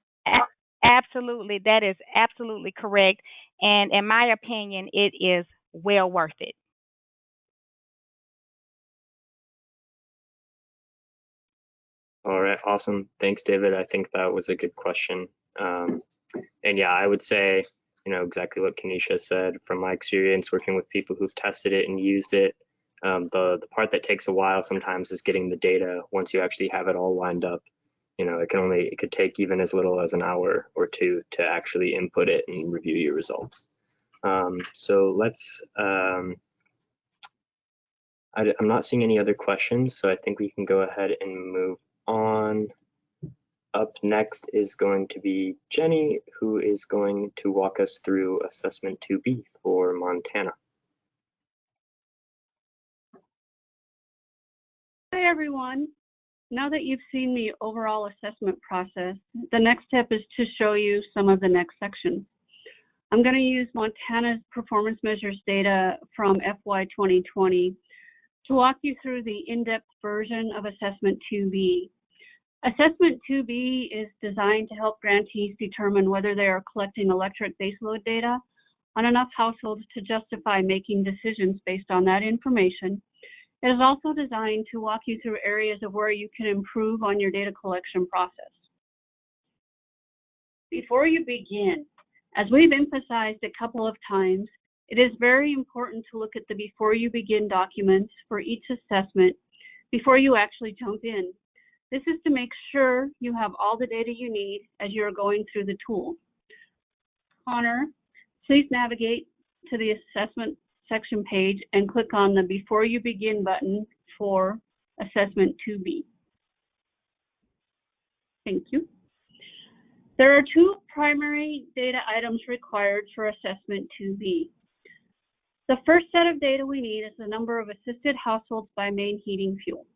Absolutely. That is absolutely correct. And in my opinion, it is well worth it. All right, awesome. Thanks, David. I think that was a good question. And yeah, I would say, exactly what Kanisha said. From my experience working with people who've tested it and used it, the part that takes a while sometimes is getting the data. Once you actually have it all lined up, it could take even as little as an hour or two to actually input it and review your results. So let's, I'm not seeing any other questions, so I think we can go ahead and move on. Up next is going to be Jenny, who is going to walk us through assessment 2B for Montana. Hi, everyone. Now that you've seen the overall assessment process, the next step is to show you some of the next sections. I'm going to use Montana's performance measures data from FY 2020 to walk you through the in-depth version of Assessment 2B. Assessment 2B is designed to help grantees determine whether they are collecting electric baseload data on enough households to justify making decisions based on that information. It is also designed to walk you through areas of where you can improve on your data collection process. Before you begin, as we've emphasized a couple of times, it is very important to look at the before you begin documents for each assessment before you actually jump in. This is to make sure you have all the data you need as you're going through the tool. Connor, please navigate to the assessment section page and click on the Before You Begin button for Assessment 2B. Thank you. There are two primary data items required for Assessment 2B. The first set of data we need is the number of assisted households by main heating fuel.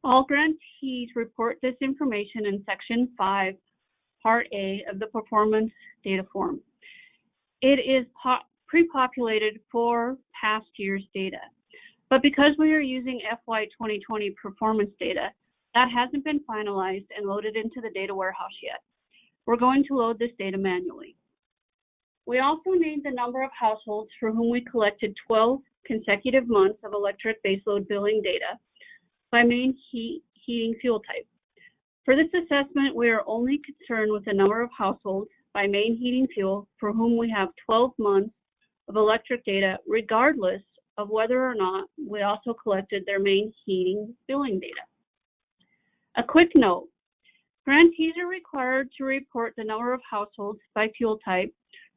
All grantees report this information in Section 5, Part A of the Performance Data Form. It is pre-populated for past year's data, but because we are using FY 2020 performance data, that hasn't been finalized and loaded into the data warehouse yet. We're going to load this data manually. We also need the number of households for whom we collected 12 consecutive months of electric baseload billing data by main heating fuel type. For this assessment, we are only concerned with the number of households by main heating fuel for whom we have 12 months of electric data, regardless of whether or not we also collected their main heating billing data. A quick note, grantees are required to report the number of households by fuel type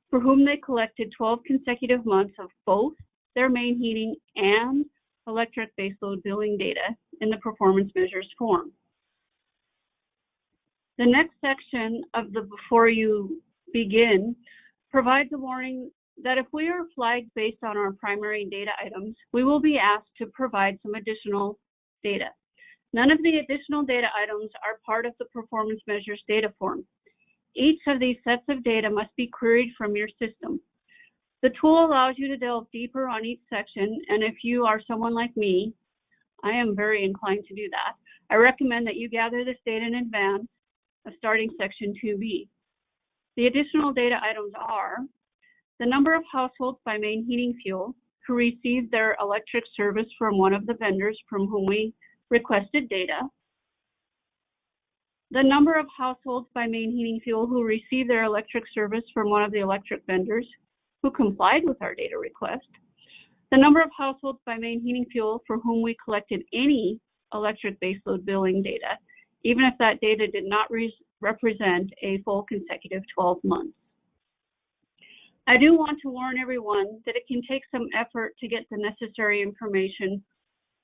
for whom they collected 12 consecutive months of both their main heating and electric baseload billing data in the performance measures form. The next section of the Before You Begin provides a warning that if we are flagged based on our primary data items, we will be asked to provide some additional data. None of the additional data items are part of the performance measures data form. Each of these sets of data must be queried from your system. The tool allows you to delve deeper on each section, and if you are someone like me, I am very inclined to do that. I recommend that you gather this data in advance of starting Section 2B. The additional data items are the number of households by main heating fuel who received their electric service from one of the vendors from whom we requested data, the number of households by main heating fuel who received their electric service from one of the electric vendors who complied with our data request, the number of households by main heating fuel for whom we collected any electric baseload billing data, even if that data did not represent a full consecutive 12 months. I do want to warn everyone that it can take some effort to get the necessary information,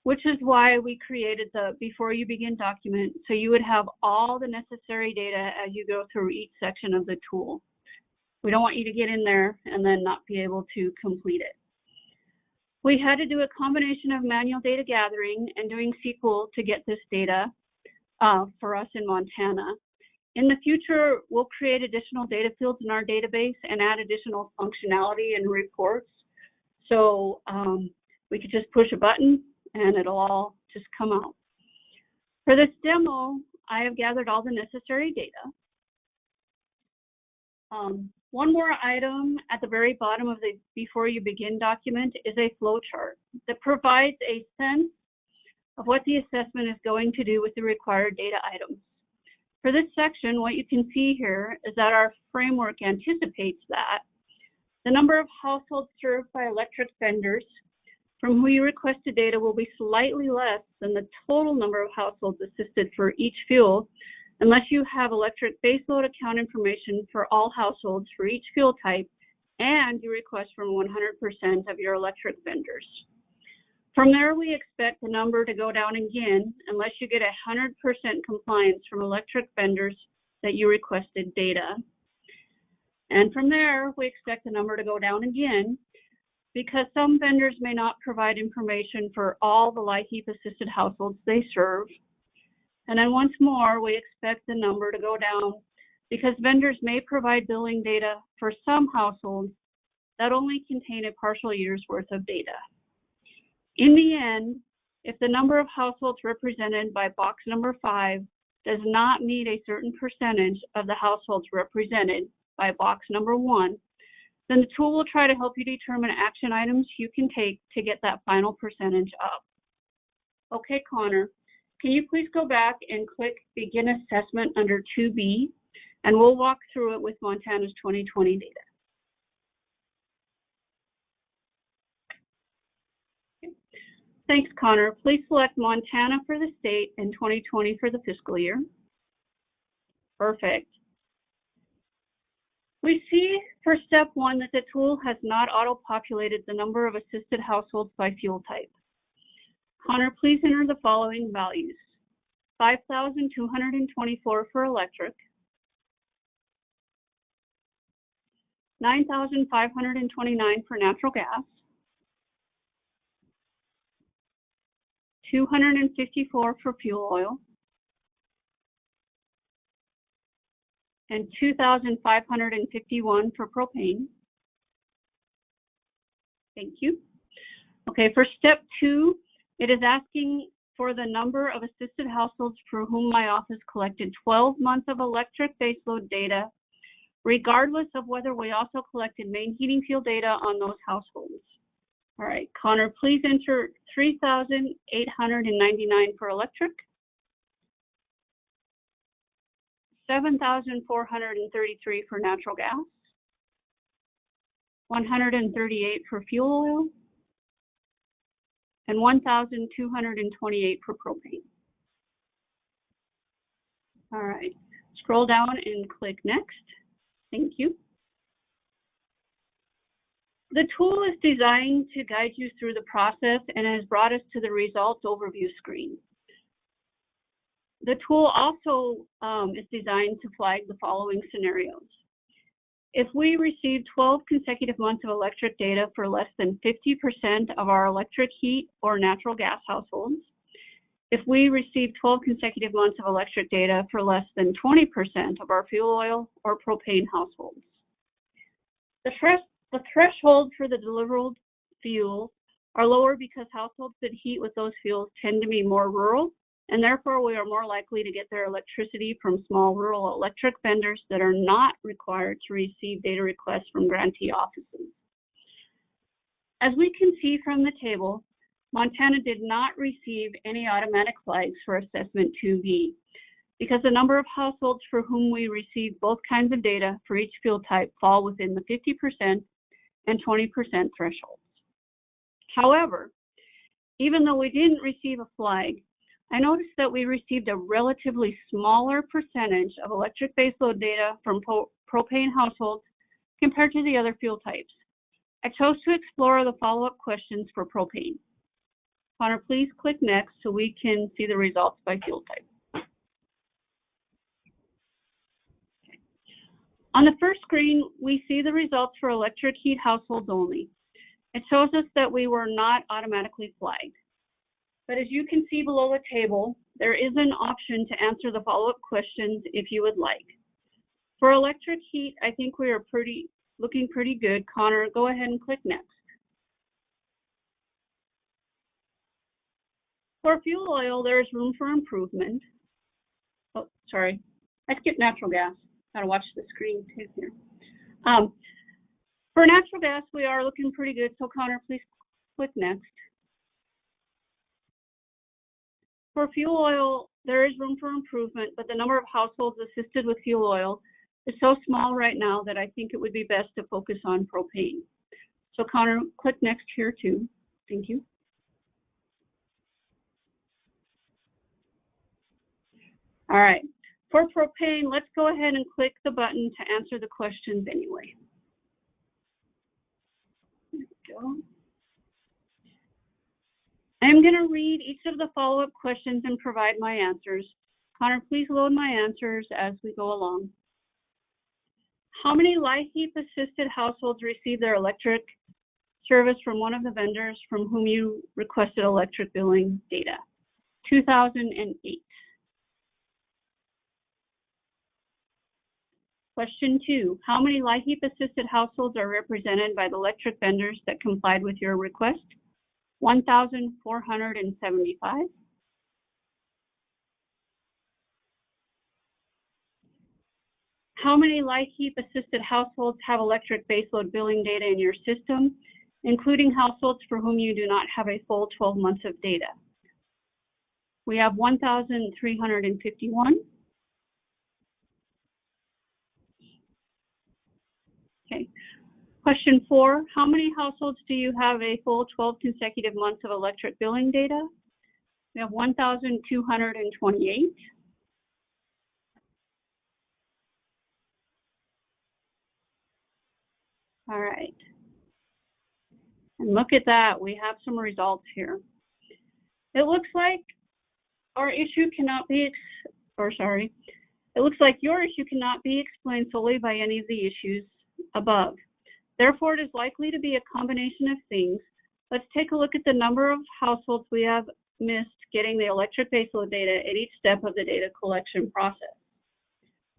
which is why we created the Before You Begin document, so you would have all the necessary data as you go through each section of the tool. We don't want you to get in there and then not be able to complete it. We had to do a combination of manual data gathering and doing SQL to get this data for us in Montana. In the future, we'll create additional data fields in our database and add additional functionality and reports. So we could just push a button and it'll all just come out. For this demo, I have gathered all the necessary data. One more item at the very bottom of the Before You Begin document is a flow chart that provides a sense of what the assessment is going to do with the required data items. For this section, what you can see here is that our framework anticipates that the number of households served by electric vendors from who you requested data will be slightly less than the total number of households assisted for each fuel, unless you have electric baseload account information for all households for each fuel type and you request from 100% of your electric vendors. From there, we expect the number to go down again unless you get 100% compliance from electric vendors that you requested data. And from there, we expect the number to go down again because some vendors may not provide information for all the LIHEAP assisted households they serve. And then once more, we expect the number to go down because vendors may provide billing data for some households that only contain a partial year's worth of data. In the end, if the number of households represented by box number 5 does not meet a certain percentage of the households represented by box number 1, then the tool will try to help you determine action items you can take to get that final percentage up. Okay, Connor, can you please go back and click Begin Assessment under 2B, and we'll walk through it with Montana's 2020 data. Thanks, Connor. Please select Montana for the state and 2020 for the fiscal year. Perfect. We see for step 1 that the tool has not auto-populated the number of assisted households by fuel type. Connor, please enter the following values. 5,224 for electric, 9,529 for natural gas, 254 for fuel oil, and 2,551 for propane. Thank you. Okay, for step 2, it is asking for the number of assisted households for whom my office collected 12 months of electric baseload data, regardless of whether we also collected main heating fuel data on those households. All right, Connor, please enter 3,899 for electric, 7,433 for natural gas, 138 for fuel oil, and 1,228 for propane. All right, scroll down and click next. Thank you. The tool is designed to guide you through the process and has brought us to the results overview screen. The tool also is designed to flag the following scenarios. If we receive 12 consecutive months of electric data for less than 50% of our electric, heat, or natural gas households, if we receive 12 consecutive months of electric data for less than 20% of our fuel oil or propane households. The threshold for the deliverable fuels are lower because households that heat with those fuels tend to be more rural, and therefore we are more likely to get their electricity from small rural electric vendors that are not required to receive data requests from grantee offices. As we can see from the table, Montana did not receive any automatic flags for assessment 2B because the number of households for whom we receive both kinds of data for each fuel type fall within the 50% and 20% thresholds. However, even though we didn't receive a flag, I noticed that we received a relatively smaller percentage of electric baseload data from propane households compared to the other fuel types. I chose to explore the follow-up questions for propane. Connor, please click next so we can see the results by fuel type. Okay. On the first screen, we see the results for electric heat households only. It shows us that we were not automatically flagged. But as you can see below the table, there is an option to answer the follow-up questions if you would like. For electric heat, I think we are looking pretty good. Connor, go ahead and click next. For fuel oil, there is room for improvement. Oh, sorry, I skipped natural gas. Gotta watch the screen too here. For natural gas, we are looking pretty good. So Connor, please click next. For fuel oil, there is room for improvement, but the number of households assisted with fuel oil is so small right now that I think it would be best to focus on propane. So Connor, click next here too. Thank you. All right, for propane, let's go ahead and click the button to answer the questions anyway. There we go. I'm going to read each of the follow-up questions and provide my answers. Connor, please load my answers as we go along. How many LIHEAP assisted households receive their electric service from one of the vendors from whom you requested electric billing data? 2008. Question 2, how many LIHEAP assisted households are represented by the electric vendors that complied with your request? 1,475. How many LIHEAP assisted households have electric baseload billing data in your system, including households for whom you do not have a full 12 months of data? We have 1,351. Okay. Question 4, how many households do you have a full 12 consecutive months of electric billing data? We have 1,228. All right. And look at that, we have some results here. It looks like our issue cannot be, it looks like your issue cannot be explained solely by any of the issues above. Therefore, it is likely to be a combination of things. Let's take a look at the number of households we have missed getting the electric baseload data at each step of the data collection process.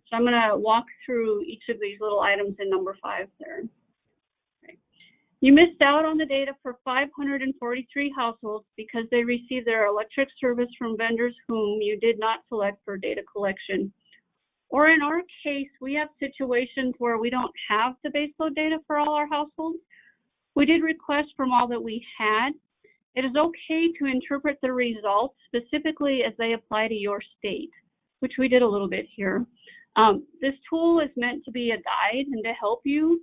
So I'm going to walk through each of these little items in number 5 there. Okay. You missed out on the data for 543 households because they received their electric service from vendors whom you did not select for data collection. Or in our case, we have situations where we don't have the baseload data for all our households. We did request from all that we had. It is okay to interpret the results specifically as they apply to your state, which we did a little bit here. This tool is meant to be a guide and to help you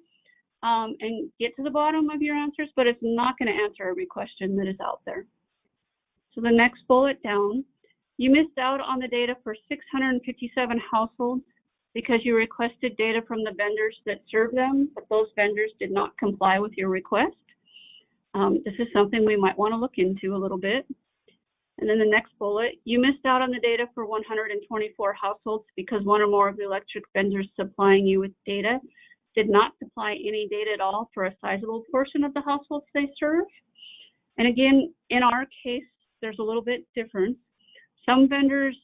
and get to the bottom of your answers, but it's not going to answer every question that is out there. So the next bullet down, you missed out on the data for 657 households because you requested data from the vendors that serve them, but those vendors did not comply with your request. This is something we might want to look into a little bit. And then the next bullet, you missed out on the data for 124 households because one or more of the electric vendors supplying you with data did not supply any data at all for a sizable portion of the households they serve. And again, in our case, there's a little bit different. Some vendors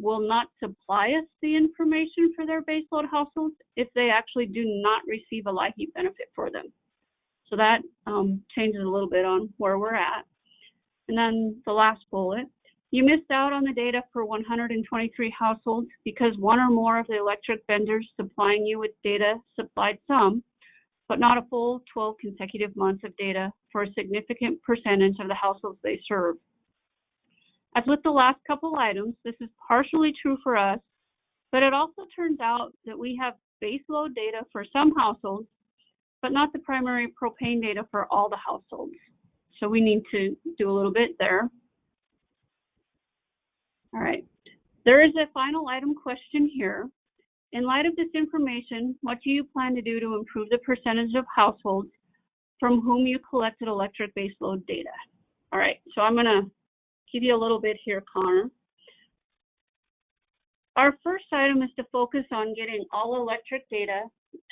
will not supply us the information for their baseload households if they actually do not receive a LIHEAP benefit for them. So that changes a little bit on where we're at. And then the last bullet, you missed out on the data for 123 households because one or more of the electric vendors supplying you with data supplied some, but not a full 12 consecutive months of data for a significant percentage of the households they serve. As with the last couple items, this is partially true for us, but it also turns out that we have baseload data for some households, but not the primary propane data for all the households. So we need to do a little bit there. All right, there is a final item question here. In light of this information, what do you plan to do to improve the percentage of households from whom you collected electric baseload data? All right, so I'm gonna give you a little bit here, Connor. Our first item is to focus on getting all electric data,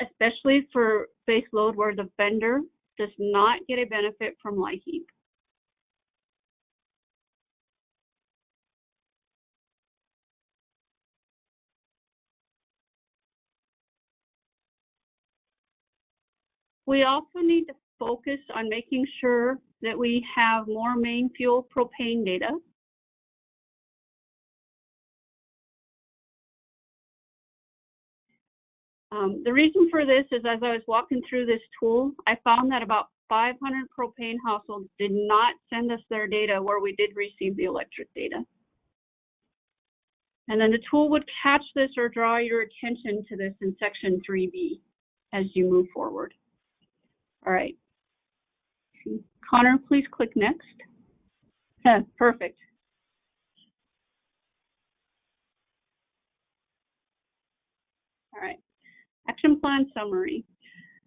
especially for baseload where the vendor does not get a benefit from LIHEAP. We also need to focus on making sure that we have more main fuel propane data. The reason for this is as I was walking through this tool, I found that about 500 propane households did not send us their data where we did receive the electric data. And then the tool would catch this or draw your attention to this in section 3B as you move forward. All right. Connor, please click next. Perfect. All right. Action plan summary.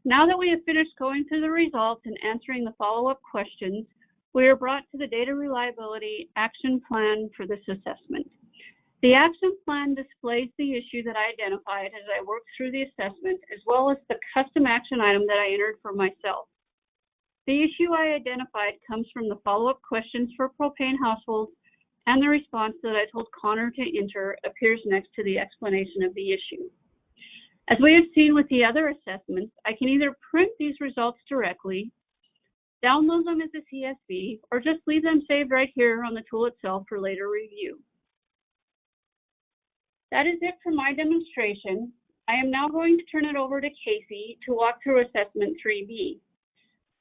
Now that we have finished going through the results and answering the follow-up questions, we are brought to the data reliability action plan for this assessment. The action plan displays the issue that I identified as I worked through the assessment, as well as the custom action item that I entered for myself. The issue I identified comes from the follow-up questions for propane households, and the response that I told Connor to enter appears next to the explanation of the issue. As we have seen with the other assessments, I can either print these results directly, download them as a CSV, or just leave them saved right here on the tool itself for later review. That is it for my demonstration. I am now going to turn it over to Casey to walk through assessment 3B.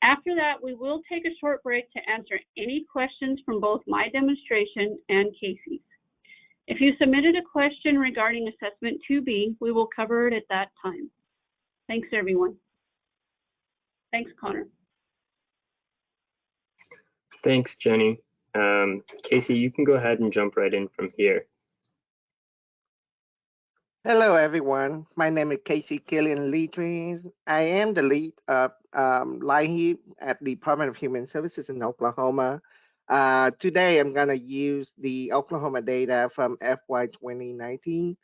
After that, we will take a short break to answer any questions from both my demonstration and Casey's. If you submitted a question regarding assessment 2B, we will cover it at that time. Thanks, everyone. Thanks, Connor. Thanks, Jenny. Casey, you can go ahead and jump right in from here. Hello, everyone. My name is Casey Killian Leetries. I am the lead of LIHEAP at the Department of Human Services in Oklahoma. Today, I'm going to use the Oklahoma data from FY 2019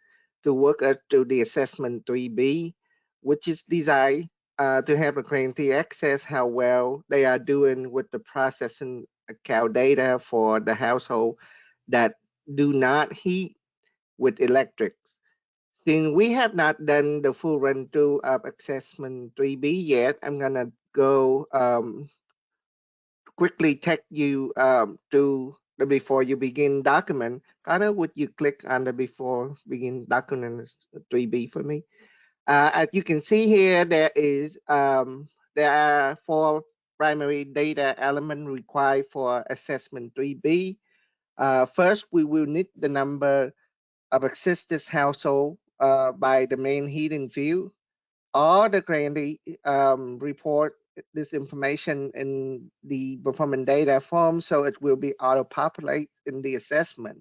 to work up to the assessment 3B, which is designed to help a grantee access how well they are doing with the processing account data for the household that do not heat with electric. Since we have not done the full run through of assessment 3B yet, I'm gonna go quickly take you to the before you begin document. Connor, would you click on the before begin document 3B for me? As you can see here, there are 4 primary data elements required for assessment 3B. First, we will need the number of existing household by the main heating view. All the grantee report this information in the performance data form, so it will be auto-populate in the assessment.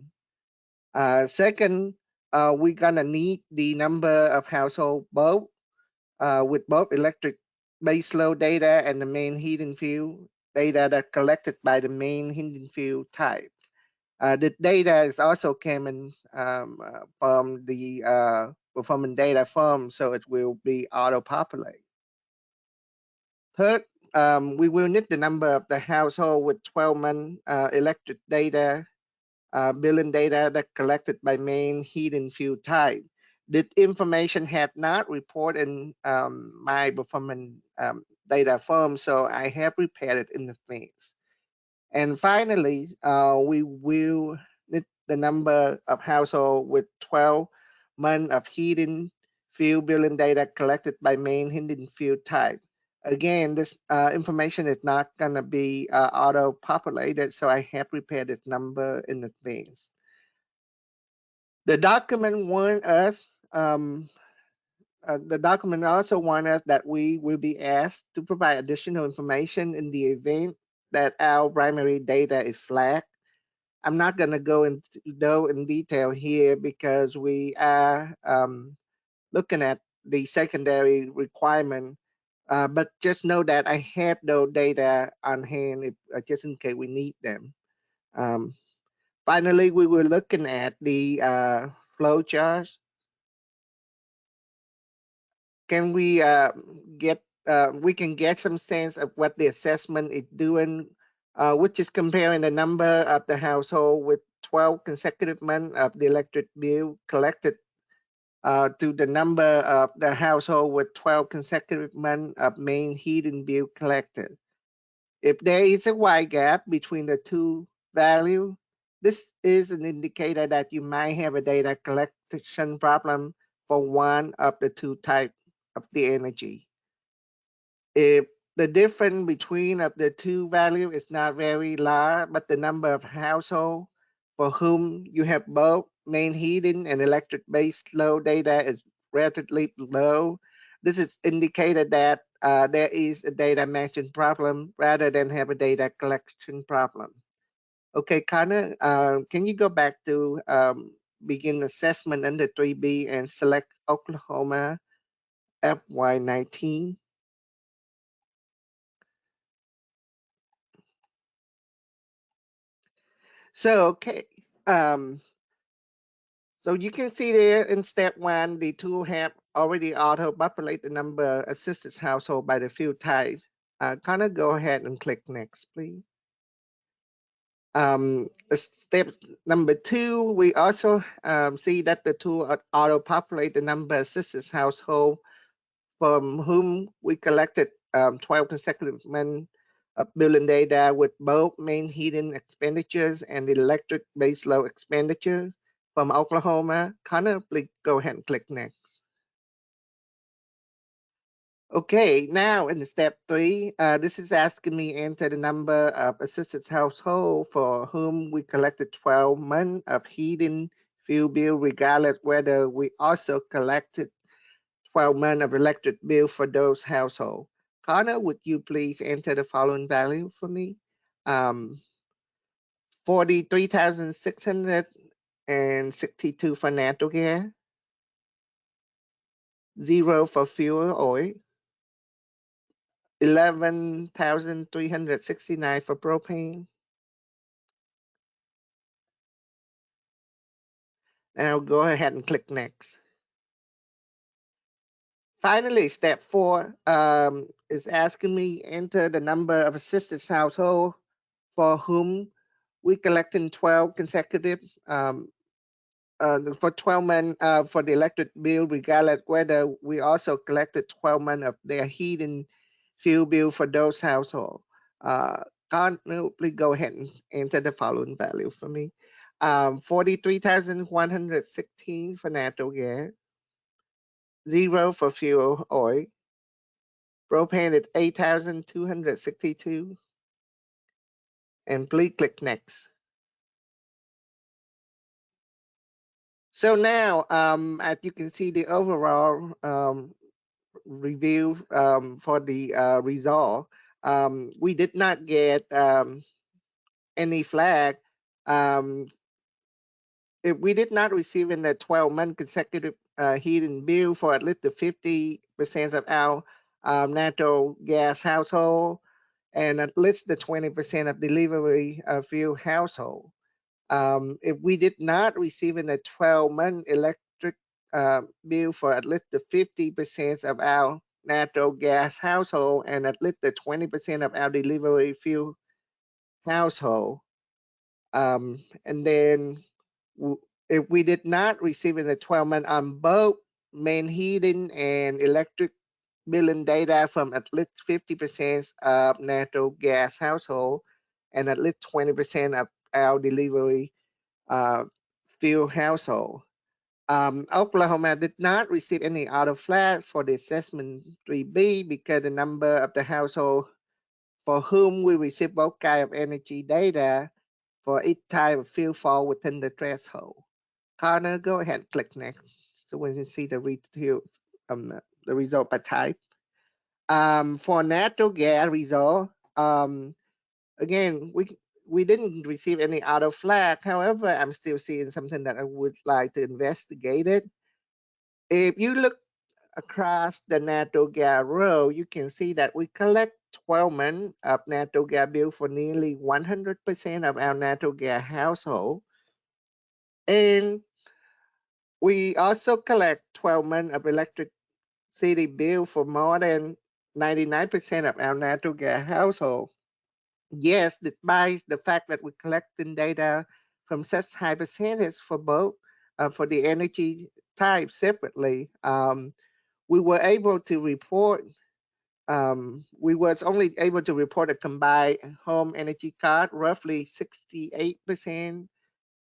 Second, we're gonna need the number of household both with both electric baseload data and the main heating view data that collected by the main heating view type. The data is also coming from the performance data form, so it will be auto-populate. Third, we will need the number of the household with 12-month electric data, billing data that collected by main heating fuel type. The information had not reported in my performance data form, so I have prepared it in advance. And finally, we will need the number of household with 12 months of heating fuel billing data collected by main heating fuel type. Again, this information is not going to be auto-populated, so I have prepared this number in advance. The document warns us the document also warns us that we will be asked to provide additional information in the event that our primary data is flagged. I'm not going to go in detail here because we are looking at the secondary requirement, but just know that I have those data on hand if, just in case we need them. Finally, we were looking at the flow charts. Can we we can get some sense of what the assessment is doing, which is comparing the number of the household with 12 consecutive months of the electric bill collected to the number of the household with 12 consecutive months of main heating bill collected. If there is a wide gap between the two values, this is an indicator that you might have a data collection problem for one of the two types of the energy. If the difference between of the two values is not very large, but the number of households for whom you have both main heating and electric base load data is relatively low, this is indicated that there is a data matching problem rather than have a data collection problem. Okay, Connor, can you go back to begin assessment under 3B and select Oklahoma FY19? So, okay, so you can see there in step 1, the tool have already auto-populate the number assisted household by the field type. Connor, go ahead and click next, please. Step number 2, we also see that the tool auto-populate the number assisted household from whom we collected 12 consecutive months of billing data with both main heating expenditures and the electric baseload expenditures from Oklahoma. Connor, please go ahead and click next. Okay, now in step 3, this is asking me enter the number of assisted household for whom we collected 12 months of heating fuel bill, regardless whether we also collected 12 months of electric bill for those households. Connor, would you please enter the following value for me? 43,662 for natural gas, 0 for fuel oil, 11,369 for propane. Now go ahead and click next. Finally, step 4 is asking me enter the number of assistance household for whom we collected 12 consecutive for 12 months for the electric bill, regardless whether we also collected 12 months of their heat and fuel bill for those households. Please go ahead and enter the following value for me. 43,116 for natural gas, 0 for fuel oil, propane at 8,262, and please click next. So now, as you can see, the overall review for the result, we did not get any flag. If we did not receive in the 12-month consecutive heating bill for at least the 50% of our natural gas household and at least the 20% of delivery fuel household. If we did not receive in a 12-month electric bill for at least the 50% of our natural gas household and at least the 20% of our delivery fuel household, and then if we did not receive in the 12-month on both main heating and electric billing data from at least 50% of natural gas household and at least 20% of our delivery fuel household. Oklahoma did not receive any auto flag for the assessment 3B because the number of the household for whom we receive both kinds of energy data for each type of fuel fall within the threshold. Connor, go ahead and click next so we can see the result by type. For natural gas result, again, we didn't receive any auto flag. However, I'm still seeing something that I would like to investigate it. If you look across the natural gas row, you can see that we collect 12 months of natural gas bill for nearly 100% of our natural gas household. And we also collect 12 months of electricity bill for more than 99% of our natural gas household. Yes, despite the fact that we're collecting data from such high percentage for both for the energy type separately, we were able to report. We was only able to report a combined home energy cost, roughly 68%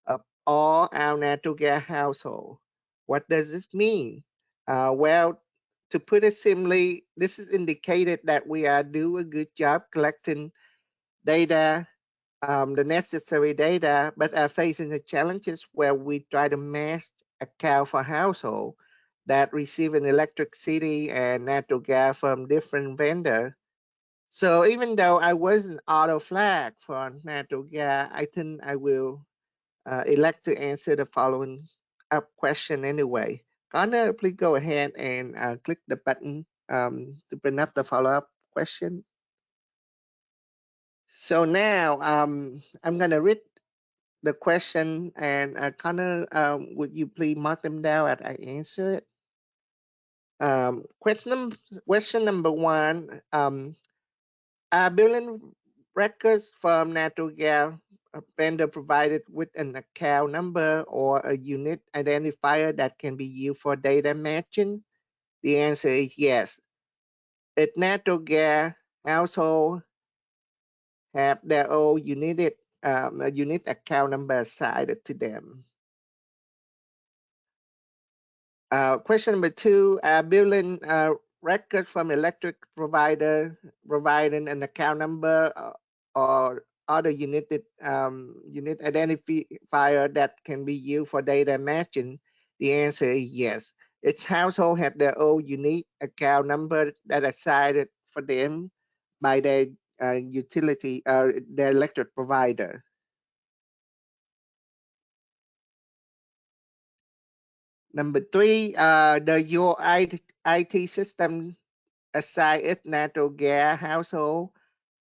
of all our natural gas household. What does this mean? Well, to put it simply, this is indicated that we are doing a good job collecting data, the necessary data, but are facing the challenges where we try to match account for household that receive an electricity and natural gas from different vendors. So even though I wasn't auto flag for natural gas, I think I will elect to answer the following up question anyway. Connor, please go ahead and click the button to bring up the follow-up question. So now I'm going to read the question, and Connor, would you please mark them down as I answer it? Question number 1, are billing records from natural gas vendor provided with an account number or a unit identifier that can be used for data matching? The answer is yes. If natural gas household have their own unit account number assigned to them. Question number 2, billing record from electric provider providing an account number or other unit identifier that can be used for data matching. The answer is yes. Each household have their own unique account number that are assigned for them by their utility, their electric provider. Number 3, your IT system assign its natural gas household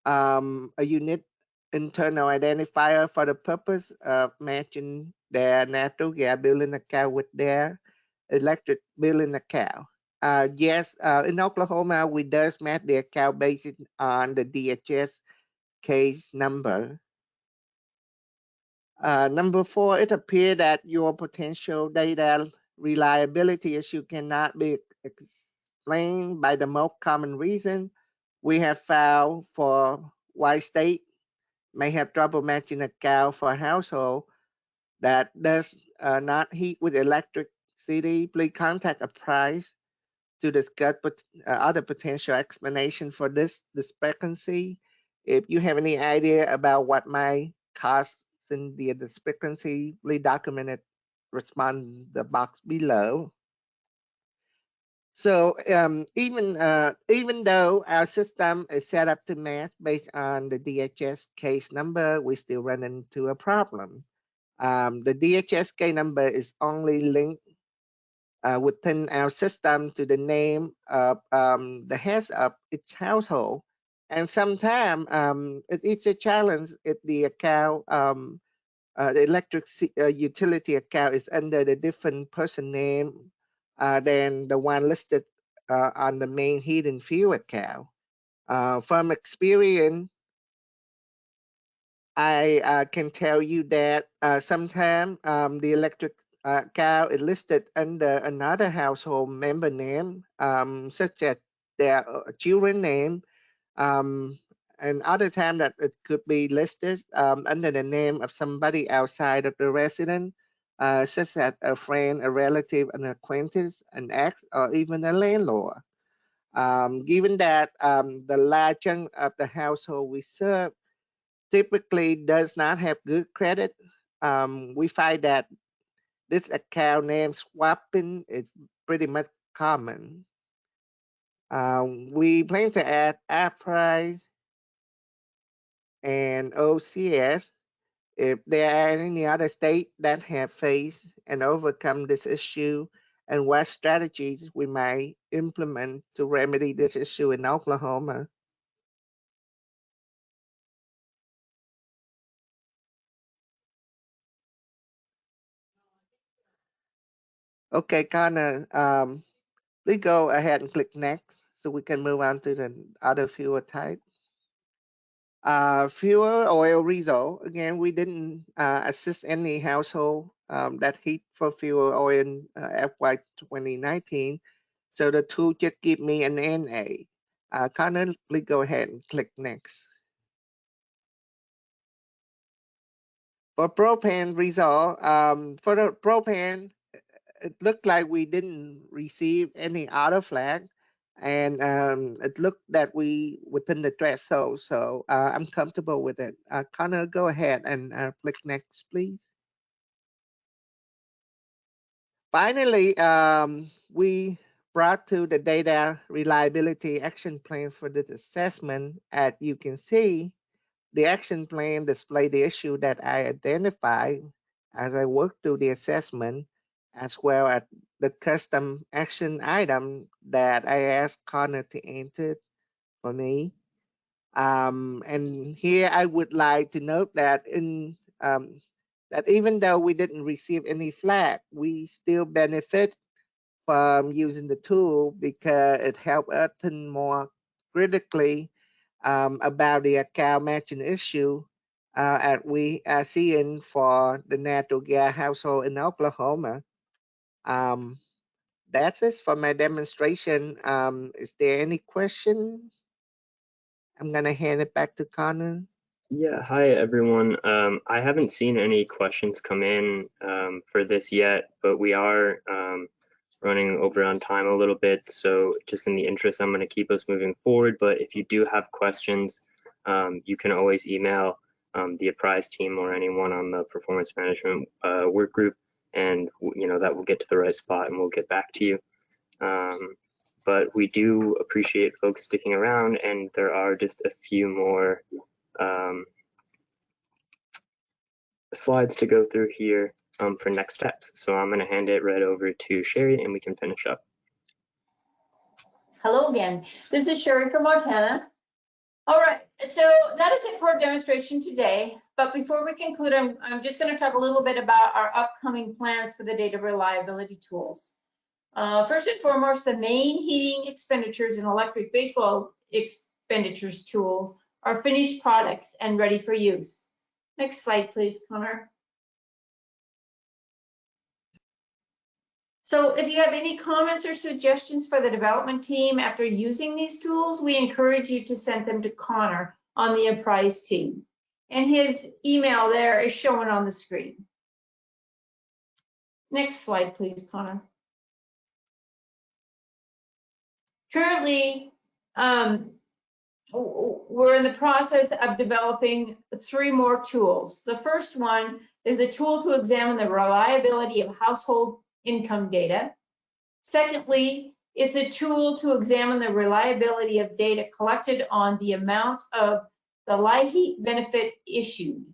a unique internal identifier for the purpose of matching their natural gas billing account with their electric billing account. Yes, in Oklahoma, we does match the account based on the DHS case number. Number 4, it appears that your potential data reliability issue cannot be explained by the most common reason we have found for why state may have trouble matching account for a household that does not heat with electricity. Please contact a price to discuss other potential explanation for this discrepancy. If you have any idea about what might cause the discrepancy, please document it. Respond the box below. So even though our system is set up to match based on the DHS case number, we still run into a problem. The DHS case number is only linked within our system to the name of the heads of each household. And sometimes it's a challenge if the account, the electric utility account is under the different person name than the one listed on the main heat and fuel account. From experience, I can tell you that sometimes the electric account is listed under another household member name, such as their children name, and other time that it could be listed under the name of somebody outside of the resident, such as a friend, a relative, an acquaintance, an ex, or even a landlord. Given that the large chunk of the household we serve typically does not have good credit, we find that this account name swapping is pretty much common. We plan to add Apprise and OCS if there are any other states that have faced and overcome this issue, and what strategies we might implement to remedy this issue in Oklahoma. Okay, Connor, please go ahead and click next so we can move on to the other fuel type. Fuel oil result. Again, we didn't assist any household that heat for fuel oil in FY 2019. So the tool just give me an NA. Connor, please go ahead and click next. For propane result, for the propane, it looked like we didn't receive any auto flag, and it looked that we within the threshold. So I'm comfortable with it. Connor, go ahead and click next, please. Finally, we brought to the data reliability action plan for this assessment. As you can see, the action plan displays the issue that I identified as I worked through the assessment, as well as the custom action item that I asked Connor to enter for me. And here I would like to note that that even though we didn't receive any flag, we still benefit from using the tool because it helped us to more critically about the account matching issue as we are seeing for the natural gas household in Oklahoma. That's it for my demonstration. Is there any question? I'm gonna hand it back to Connor. Yeah, hi everyone. I haven't seen any questions come in for this yet, but we are running over on time a little bit. So just in the interest, I'm going to keep us moving forward. But if you do have questions, you can always email the Apprise team or anyone on the performance management work group, and that will get to the right spot and we'll get back to you. but we do appreciate folks sticking around, and there are just a few more slides to go through here for next steps. So I'm going to hand it right over to Sherry and we can finish up. Hello again. This is Sherry from Montana. All right, so that is it for our demonstration today. But before we conclude, I'm just going to talk a little bit about our upcoming plans for the data reliability tools. First and foremost, the main heating expenditures and electric baseload expenditures tools are finished products and ready for use. Next slide, please, Connor. So if you have any comments or suggestions for the development team after using these tools, we encourage you to send them to Connor on the Apprise team. And his email there is shown on the screen. Next slide, please, Connor. Currently, we're in the process of developing 3 more tools. The first one is a tool to examine the reliability of household income data. Secondly, it's a tool to examine the reliability of data collected on the amount of the LIHEAP benefit issued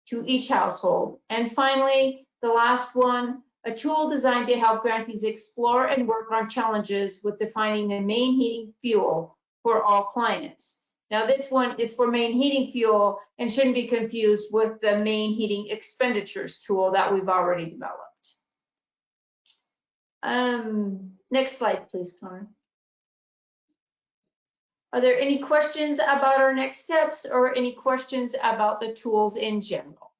to each household. And finally, the last one, a tool designed to help grantees explore and work on challenges with defining the main heating fuel for all clients. Now, this one is for main heating fuel and shouldn't be confused with the main heating expenditures tool that we've already developed. Next slide, please, Connor. Are there any questions about our next steps or any questions about the tools in general?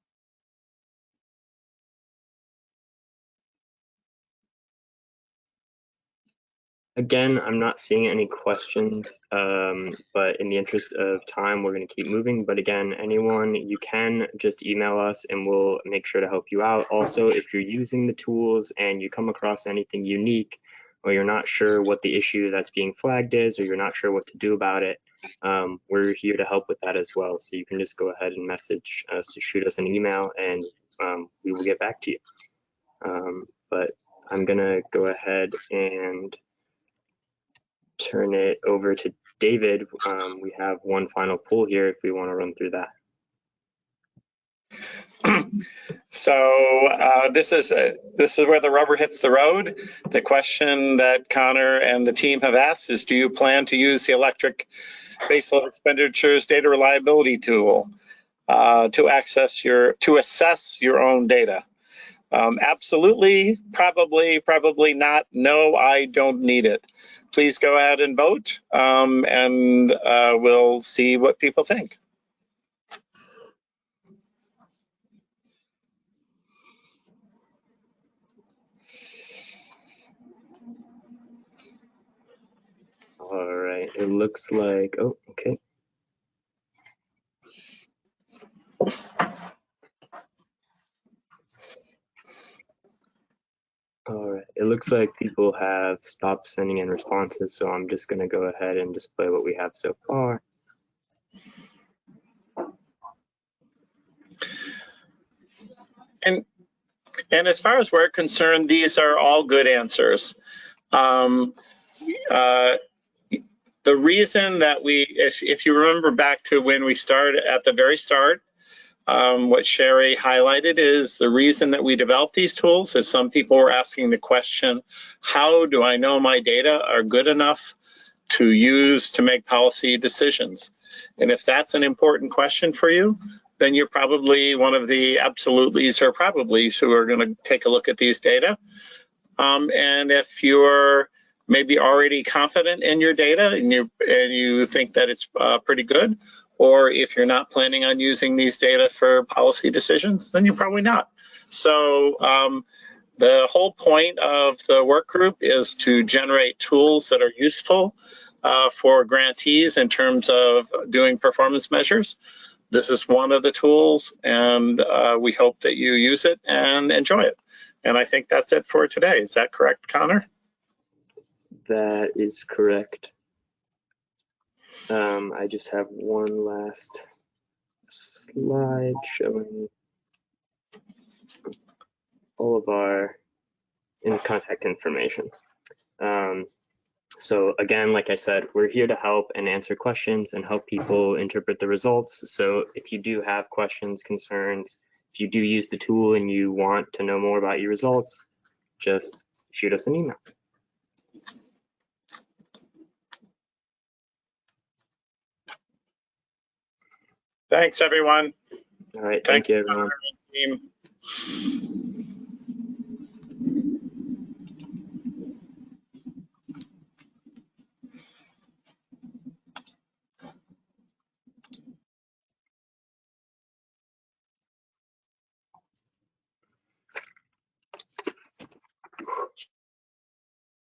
Again, I'm not seeing any questions, but in the interest of time, we're going to keep moving. But again, anyone, you can just email us and we'll make sure to help you out. Also, if you're using the tools and you come across anything unique, or you're not sure what the issue that's being flagged is, or you're not sure what to do about it, we're here to help with that as well. So you can just go ahead and message us, shoot us an email, and we will get back to you. But I'm going to go ahead and turn it over to David. We have one final poll here if we want to run through that. So this is where the rubber hits the road. The question that Connor and the team have asked is, do you plan to use the electric baseload expenditures data reliability tool to assess your own data? Absolutely, probably not. No, I don't need it. Please go ahead and vote, and we'll see what people think. All right, it looks like, oh, okay. All right, it looks like people have stopped sending in responses, so I'm just going to go ahead and display what we have so far. And as far as we're concerned, these are all good answers. The reason that if you remember back to when we started at the very start, what Sherry highlighted is the reason that we developed these tools is some people were asking the question, how do I know my data are good enough to use to make policy decisions? And if that's an important question for you, then you're probably one of the absolutelys or probablys who are going to take a look at these data. And if you're maybe already confident in your data and you think that it's pretty good, or if you're not planning on using these data for policy decisions, then you're probably not. So the whole point of the work group is to generate tools that are useful for grantees in terms of doing performance measures. This is one of the tools, and we hope that you use it and enjoy it. And I think that's it for today. Is that correct, Connor? That is correct. I just have one last slide showing all of our contact information. So again, like I said, we're here to help and answer questions and help people interpret the results. So if you do have questions, concerns, if you do use the tool and you want to know more about your results, just shoot us an email. Thanks, everyone. All right, thank you, everyone. Team.